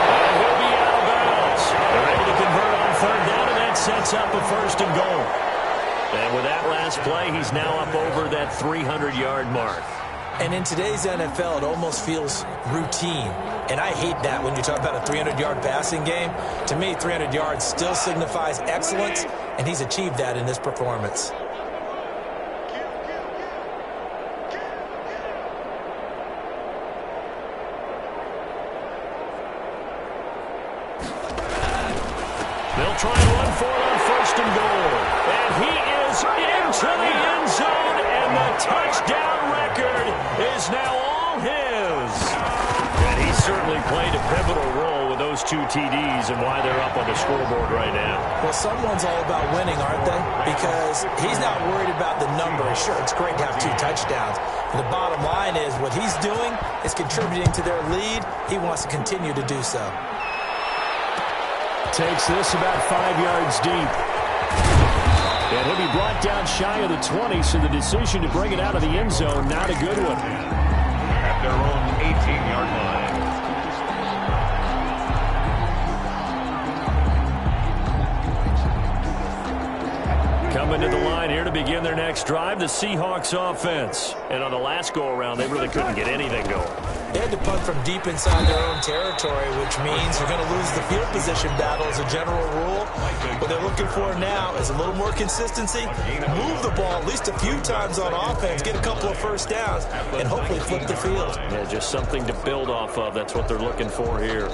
And he'll be out of bounds. They're able to convert on 3rd down, and that sets up a 1st and goal. And with that last play, he's now up over that 300-yard mark. And in today's NFL, it almost feels routine. And I hate that when you talk about a 300-yard passing game. To me, 300 yards still signifies excellence, and he's achieved that in this performance. They'll try and run for it on 1st and goal. And he is into the end zone, and the touchdown record is now all his. And he certainly played a pivotal role with those 2 TDs and why they're up on the scoreboard right now. Well, someone's all about winning, aren't they? Because he's not worried about the number. Sure, it's great to have 2 touchdowns. And the bottom line is what he's doing is contributing to their lead. He wants to continue to do so. Takes this about 5 yards deep. And he'll be brought down shy of the 20, so the decision to bring it out of the end zone, not a good one. At their own 18-yard line. Coming to the line here to begin their next drive, the Seahawks offense. And on the last go-around, they really couldn't get anything going. They had to punt from deep inside their own territory, which means you're going to lose the field position battle as a general rule. What they're looking for now is a little more consistency, move the ball at least a few times on offense, get a couple of first downs, and hopefully flip the field. Yeah, just something to build off of. That's what they're looking for here.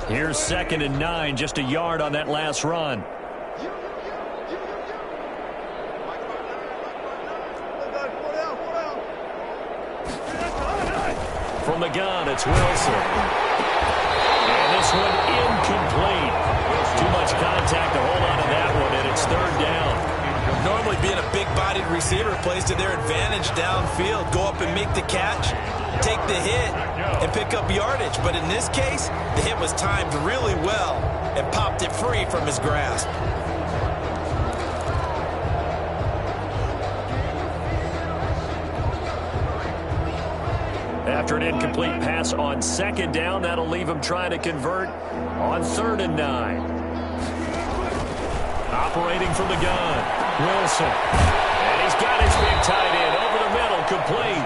Here's 2nd and 9, just a yard on that last run. From the gun, it's Wilson. And this one incomplete. Too much contact to hold on to that one, and it's 3rd down. Normally being a big-bodied receiver plays to their advantage downfield. Go up and make the catch, take the hit, and pick up yardage. But in this case, the hit was timed really well and popped it free from his grasp. After an incomplete pass on 2nd down, that'll leave him trying to convert on 3rd and 9. Operating from the gun, Wilson. And he's got his big tight end over the middle, complete.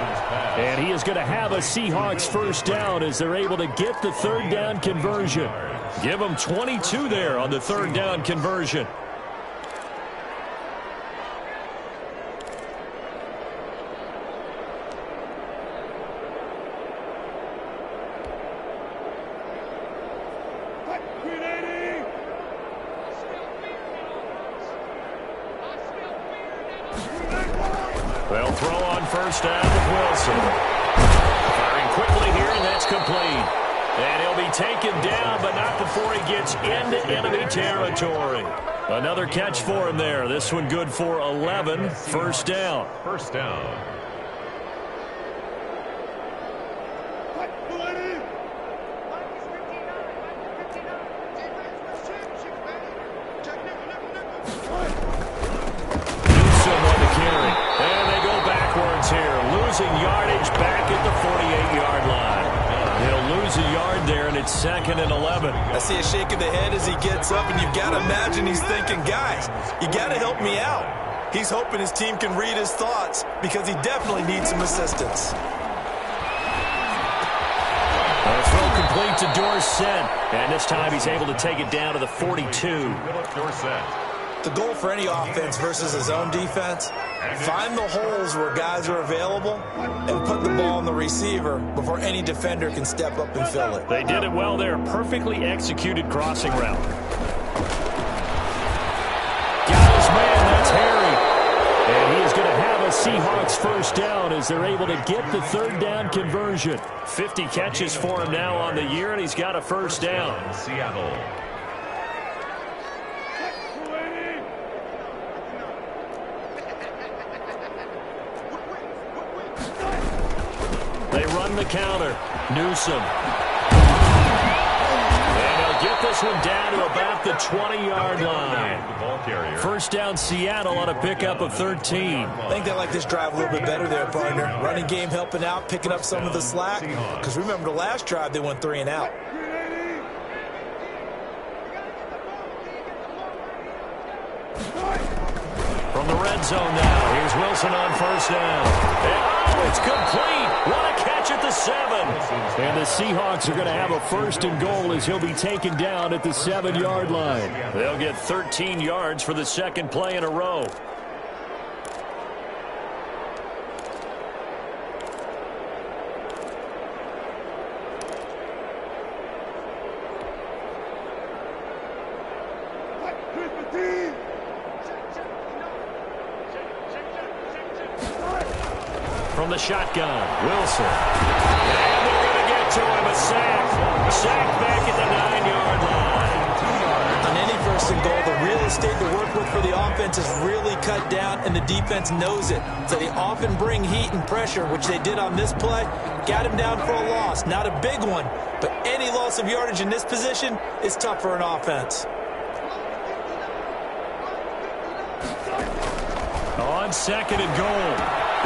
And he is going to have a Seahawks first down as they're able to get the 3rd down conversion. Give them 22 there on the 3rd down conversion. They'll throw on 1st down with Wilson. Firing quickly here, and that's complete. And he'll be taken down, but not before he gets into enemy territory. Another catch for him there. This one good for 11. 1st down. 1st down. Here, losing yardage back at the 48-yard line. He'll lose a yard there, and it's 2nd and 11. I see a shake of the head as he gets up, and you've got to imagine he's thinking, guys, you got to help me out. He's hoping his team can read his thoughts because he definitely needs some assistance. Throw complete to Dorsett, and this time he's able to take it down to the 42. Dorsett. The goal for any offense versus his own defense, find the holes where guys are available and put the ball on the receiver before any defender can step up and fill it. They did it well there. Perfectly executed crossing route. Got his man. That's Harry. And he is going to have a Seahawks first down as they're able to get the 3rd down conversion. 50 catches for him now on the year, and he's got a first down. Seattle. They run the counter. Newsom. And he'll get this one down to about the 20-yard line. 1st down Seattle on a pickup of 13. I think they like this drive a little bit better there, partner. Running game helping out, picking up some of the slack. Because remember the last drive, they went 3 and out. From the red zone now, here's Wilson on 1st down. And it's complete. What a catch at the 7. And the Seahawks are going to have a 1st and goal as he'll be taken down at the 7-yard line. They'll get 13 yards for the 2nd play in a row. From the shotgun, Wilson. And they're going to get to him, a sack. Sack back at the 9-yard line. On any first and goal. The real estate to work with for the offense is really cut down, and the defense knows it. So they often bring heat and pressure, which they did on this play. Got him down for a loss. Not a big one, but any loss of yardage in this position is tough for an offense. On second and goal,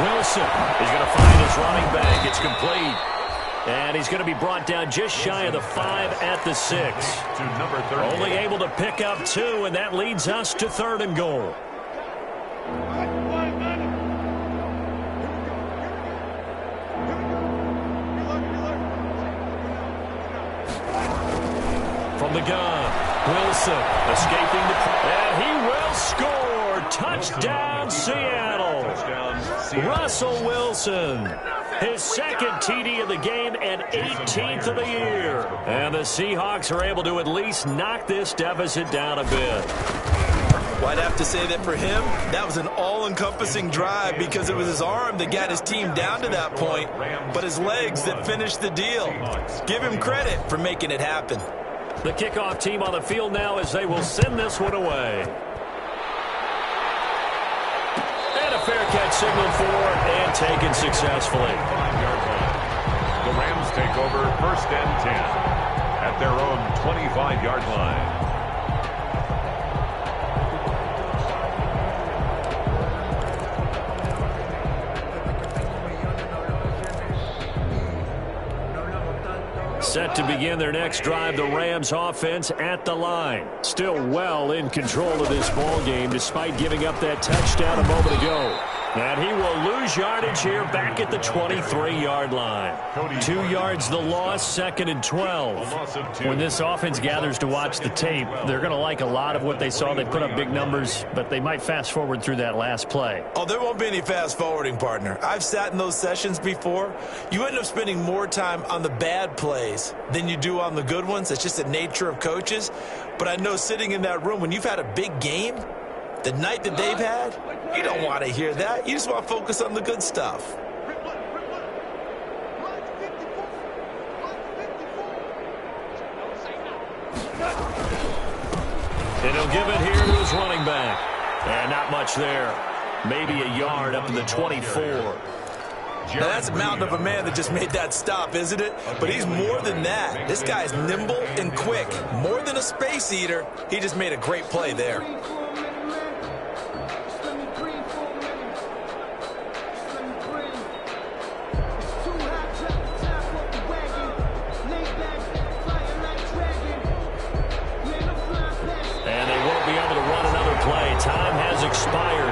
Wilson is going to find his running back. It's complete. And he's going to be brought down just shy of the 5 at the 6. To number 30. Only able to pick up 2, and that leads us to third and goal. From the gun, Wilson escaping and he will score. Touchdown, Seattle. Russell Wilson. His second TD of the game and 18th of the year. And the Seahawks are able to at least knock this deficit down a bit. Well, I'd have to say that for him, that was an all-encompassing drive because it was his arm that got his team down to that point, but his legs that finished the deal. Give him credit for making it happen. The kickoff team on the field now as they will send this one away. And a fair catch signaled for and taken successfully. 5-yard line. The Rams take over first and 10 at their own 25-yard line. Set to begin their next drive, the Rams offense at the line. Still well in control of this ball game despite giving up that touchdown a moment ago. And he will lose yardage here back at the 23-yard line. 2 yards the loss, second and 12. When this offense gathers to watch the tape, they're going to like a lot of what they saw. They put up big numbers, but they might fast forward through that last play. Oh, there won't be any fast forwarding, partner. I've sat in those sessions before. You end up spending more time on the bad plays than you do on the good ones. It's just the nature of coaches. But I know sitting in that room, when you've had a big game, the night that they've had, you don't want to hear that. You just want to focus on the good stuff. And he'll give it here to his running back. And not much there. Maybe a yard up to the 24. Now, that's a mountain of a man that just made that stop, isn't it? But he's more than that. This guy's nimble and quick. More than a space eater. He just made a great play there. Time has expired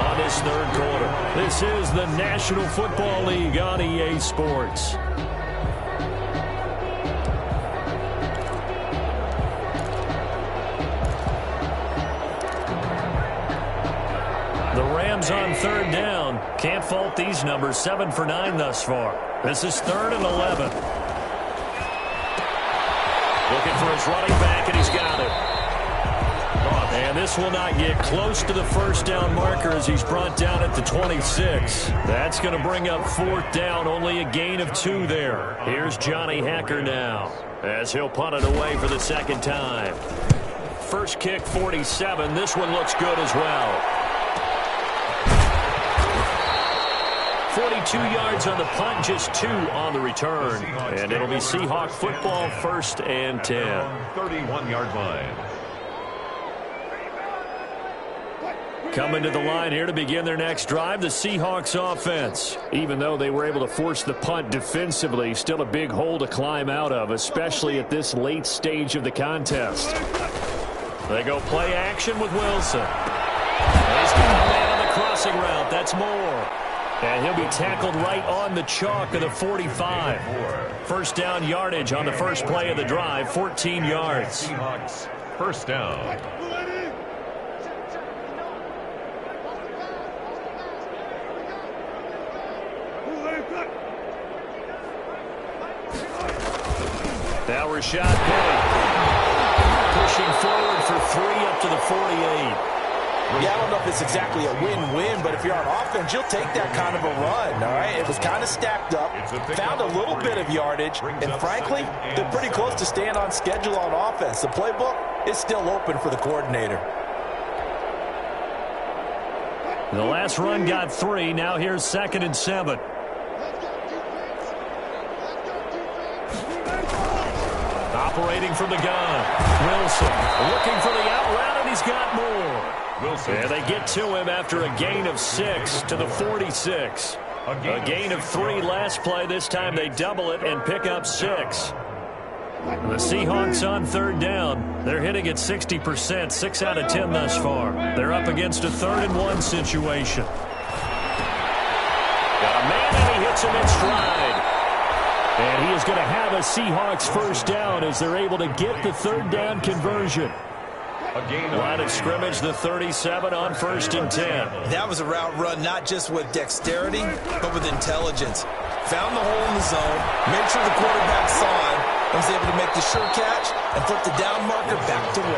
on this third quarter. This is the National Football League on EA Sports. The Rams on third down. Can't fault these numbers. 7 for 9 thus far. This is 3rd and 11. Looking for his running back, and he's got it. And this will not get close to the first down marker as he's brought down at the 26. That's going to bring up 4th down, only a gain of 2 there. Here's Johnny Hacker now as he'll punt it away for the second time. First kick, 47. This one looks good as well. 42 yards on the punt, just 2 on the return. And it'll be Seahawk football, 1st and 10. 31-yard line. Coming to the line here to begin their next drive, the Seahawks offense. Even though they were able to force the punt defensively, still a big hole to climb out of, especially at this late stage of the contest. They go play action with Wilson. He's got a man on the crossing route. That's Moore. And he'll be tackled right on the chalk of the 45. First down yardage on the first play of the drive, 14 yards. Seahawks, first down. Now Rashad Penny pushing forward for 3 up to the 48. Yeah, I don't know if it's exactly a win-win, but if you're on offense, you'll take that kind of a run, all right? It was kind of stacked up, found a little bit of yardage, and frankly, they're pretty close to staying on schedule on offense. The playbook, it's still open for the coordinator. The last run got 3. Now here's 2nd and 7. Operating from the gun. Wilson looking for the out route, and he's got more. Wilson. And they get to him after a gain of 6 to the 46. A gain of 3 last play. This time they double it and pick up 6. The Seahawks on 3rd down. They're hitting at 60%, 6 out of 10 thus far. They're up against a 3rd and 1 situation. Got a man, and he hits him in stride. And he is going to have a Seahawks first down as they're able to get the 3rd down conversion. Line of scrimmage, the 37 on 1st and 10. That was a route run not just with dexterity, but with intelligence. Found the hole in the zone, made sure the quarterback saw him, and was able to make the sure catch and flip the down marker back to 1.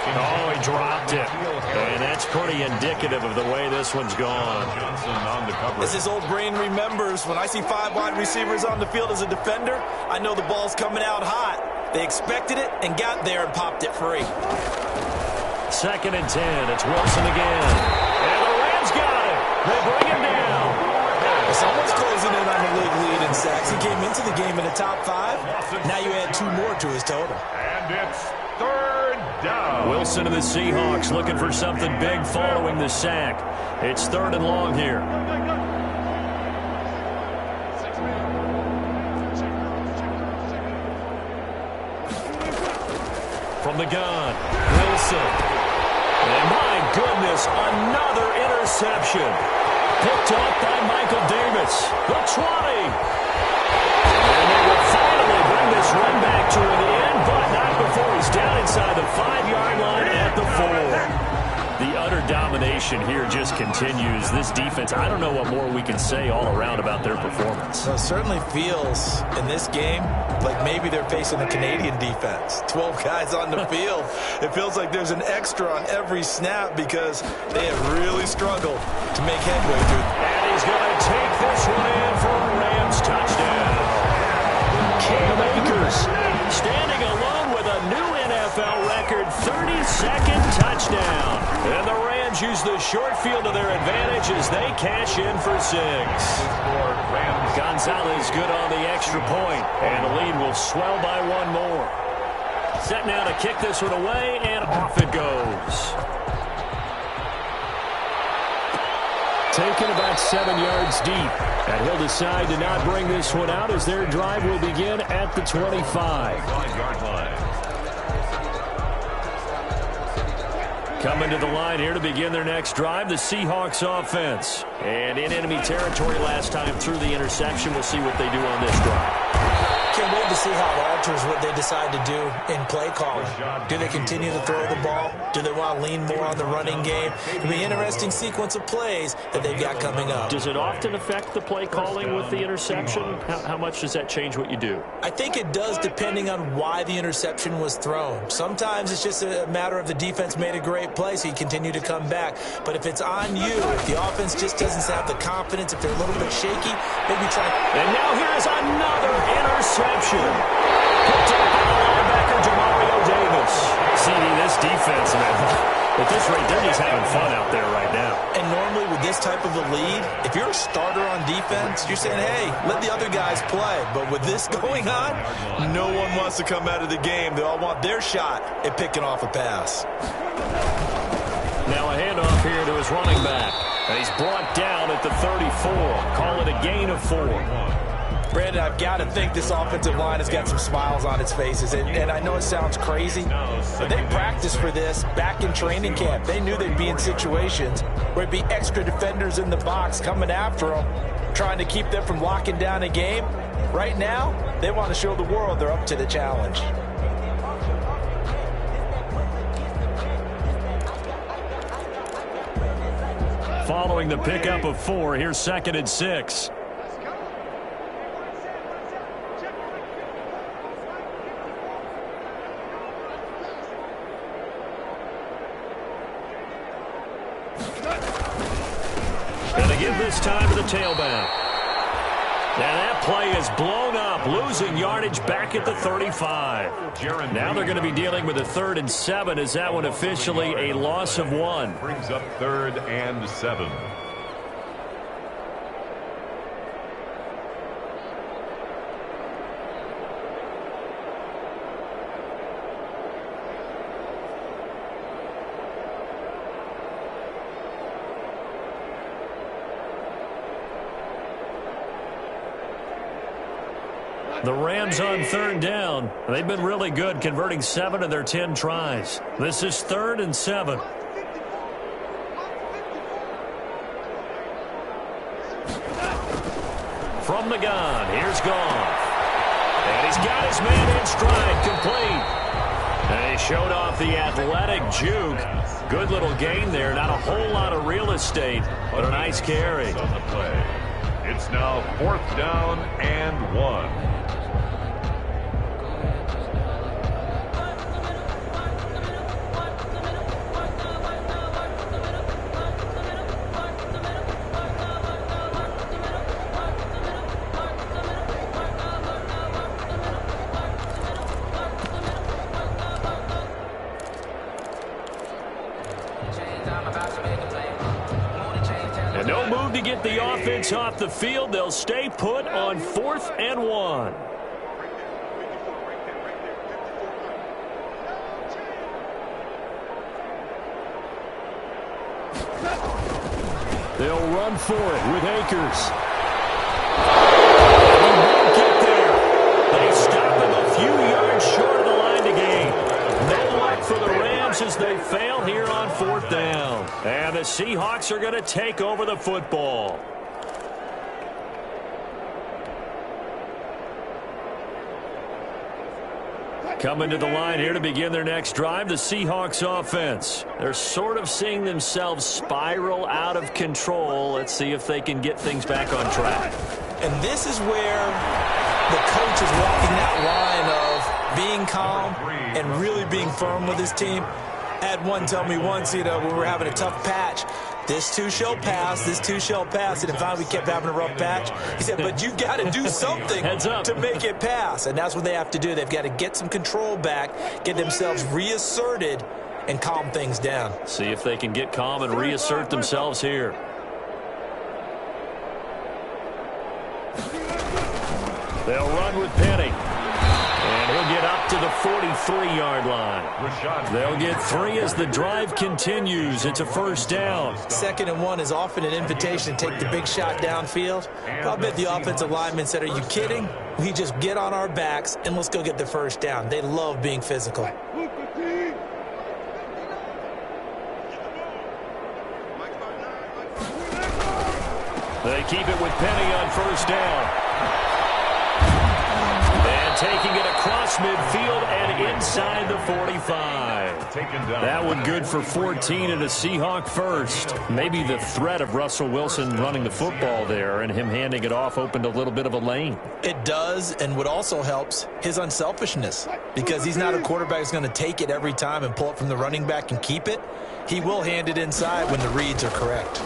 Oh, he dropped it. And that's pretty indicative of the way this one's gone. As his old brain remembers, when I see 5 wide receivers on the field as a defender, I know the ball's coming out hot. They expected it and got there and popped it free. 2nd and 10. It's Wilson again. And the Rams got it. They bring him down. Someone's closing in on the league lead in sacks. He came into the game in the top 5. Now you add 2 more to his total. And it's 3rd down. Wilson and the Seahawks looking for something big following the sack. It's 3rd and long here. From the gun, Wilson. And my goodness, another interception. Picked up by Michael Davis. The 20. And they will finally bring this run back to an end, but not before he's down inside the 5-yard line at the 4. The utter domination here just continues. This defense, I don't know what more we can say all around about their performance. Well, it certainly feels in this game like maybe they're facing a Canadian defense. 12 guys on the field. It feels like there's an extra on every snap because they have really struggled to make headway through. And he's going to take this one in for a Rams touchdown. Cam Akers standing alone with a new NFL record 32nd touchdown. And the Rams use the short field to their advantage as they cash in for 6. Gonzalez good on the extra point, and the lead will swell by 1 more. Set now to kick this one away, and off it goes. Taken about 7 yards deep, and he'll decide to not bring this one out as their drive will begin at the 25. 5-yard line. Coming to the line here to begin their next drive, the Seahawks offense. And in enemy territory last time through the interception. We'll see what they do on this drive. Can't wait to see how it alters what they decide to do in play calling. Do they continue to throw the ball? Do they want to lean more on the running game? It'll be an interesting sequence of plays that they've got coming up. Does it often affect the play calling with the interception? How much does that change what you do? I think it does depending on why the interception was thrown. Sometimes it's just a matter of the defense made a great play, so you continue to come back. But if it's on you, if the offense just doesn't have the confidence, if they're a little bit shaky, maybe try. And now here is another interception. Picked up by the linebacker, Demario Davis. CD, this defense, man, at this rate, they're just having fun out there right now. And normally with this type of a lead, if you're a starter on defense, you're saying, hey, let the other guys play. But with this going on, no one wants to come out of the game. They all want their shot at picking off a pass. Now a handoff here to his running back. And he's brought down at the 34. Call it a gain of 4. Brandon, I've got to think this offensive line has got some smiles on its faces. And I know it sounds crazy, but they practiced for this back in training camp. They knew they'd be in situations where it'd be extra defenders in the box coming after them, trying to keep them from locking down a game. Right now, they want to show the world they're up to the challenge. Following the pickup of 4, here's 2nd and 6. And they give this time to the tailback. And that play is blown up, losing yardage back at the 35. Now they're going to be dealing with a 3rd and 7. Is that one officially a loss of 1? Brings up 3rd and 7. The Rams on 3rd down. They've been really good, converting 7 of their 10 tries. This is 3rd and 7. From the gun, here's Goff. And he's got his man in stride, complete. And he showed off the athletic juke. Good little gain there. Not a whole lot of real estate, but a nice carry. On the play. It's now 4th down and 1. And no move to get the offense off the field. They'll stay put on 4th and 1. They'll run for it with Akers. He won't get there. They stop him a few yards short of the line to gain. No luck for the Rams as they fail here on 4th down. And the Seahawks are going to take over the football. Coming to the line here to begin their next drive, the Seahawks offense. They're sort of seeing themselves spiral out of control. Let's see if they can get things back on track. And this is where the coach is walking that line of being calm and really being firm with his team. I had one tell me once, when we were having a tough patch, this too shall pass, this too shall pass. And finally we kept having a rough patch. He said, but you've got to do something to make it pass. And that's what they have to do. They've got to get some control back, get themselves reasserted, and calm things down. See if they can get calm and reassert themselves here. They'll run with Penny. And he'll get up to the 43-yard line. They'll get 3 as the drive continues. It's a 1st down. 2nd and 1 is often an invitation to take the big shot downfield. I'll bet the offensive lineman said, are you kidding? We just get on our backs and let's go get the 1st down. They love being physical. They keep it with Penny on 1st down. Taking it across midfield and inside the 45. That one good for 14 and a Seahawk 1st. Maybe the threat of Russell Wilson running the football there and him handing it off opened a little bit of a lane. It does, and what also helps, his unselfishness. Because he's not a quarterback who's going to take it every time and pull it from the running back and keep it. He will hand it inside when the reads are correct.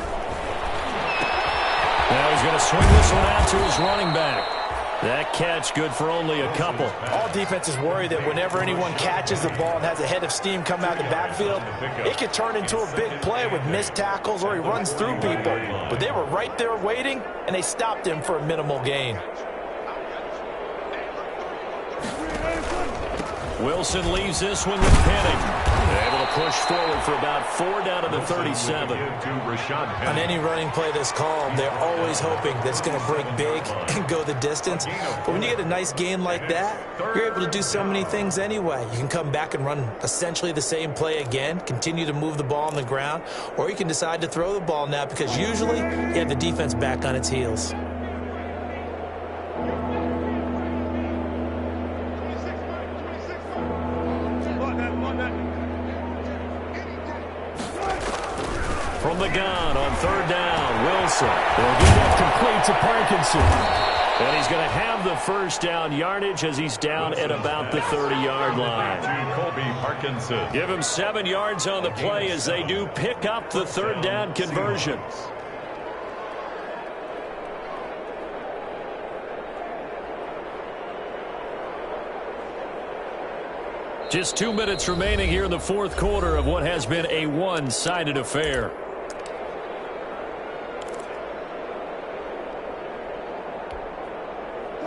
Now he's going to swing this one out to his running back. That catch good for only a couple. All defenses worry that whenever anyone catches the ball and has a head of steam come out of the backfield, it could turn into a big play with missed tackles or he runs through people. But they were right there waiting, and they stopped him for a minimal gain. Wilson leaves this one with Penny. Able to push forward for about 4 down to the 37. On any running play that's called, they're always hoping that it's going to break big and go the distance. But when you get a nice gain like that, you're able to do so many things anyway. You can come back and run essentially the same play again, continue to move the ball on the ground, or you can decide to throw the ball now because usually you have the defense back on its heels. From the gun on 3rd down, Wilson. They'll get that complete to Parkinson. And he's going to have the 1st down yardage as he's down at about the 30-yard line. Parkinson. Give him 7 yards on the play as they do pick up the 3rd down conversion. Just 2 minutes remaining here in the fourth quarter of what has been a one-sided affair.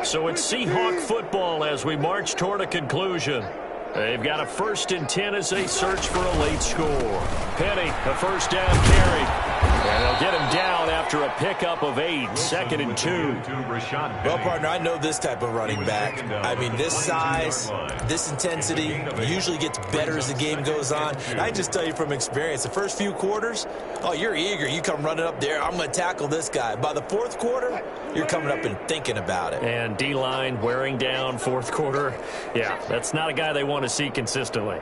So it's Seahawk football as we march toward a conclusion. They've got a 1st and 10 as they search for a late score. Penny, a first down carry. And they'll get him down after a pickup of 8, 2nd and 2. Well, partner, I know this type of running back. I mean, this size, this intensity usually gets better as the game goes on. And I just tell you from experience, the first few quarters, oh, you're eager. You come running up there, I'm going to tackle this guy. By the fourth quarter, you're coming up and thinking about it. And D-line wearing down fourth quarter. Yeah, that's not a guy they want to see consistently.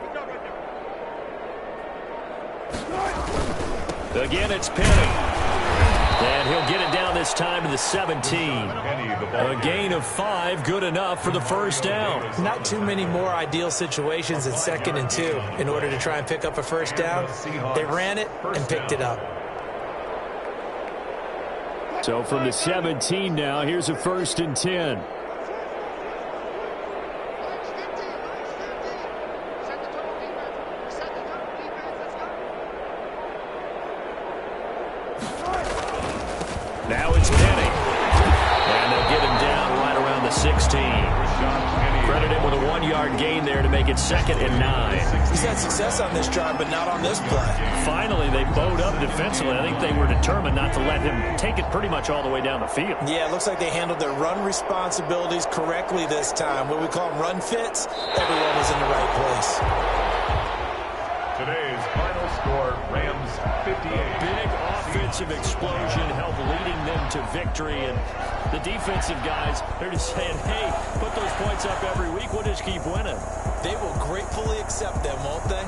Again, it's Penny. And he'll get it down this time to the 17. A gain of 5, good enough for the first down. Not too many more ideal situations in 2nd and 2 in order to try and pick up a first down. They ran it and picked it up. So from the 17 now, here's a 1st and 10. Now it's Penny. And they'll get him down right around the 16. Credit him with a 1-yard gain there to make it 2nd and 9. He's had success on this drive, but not on this play. Finally, they bowed up defensively. I think they were determined not to let him take it pretty much all the way down the field. Yeah, it looks like they handled their run responsibilities correctly this time. What we call them run fits, everyone was in the right place. Today's final score, Rams 58. A big offensive explosion helped leading them to victory. And the defensive guys, they're just saying, hey, put those points up every week. We'll just keep winning. They will gratefully accept them, won't they?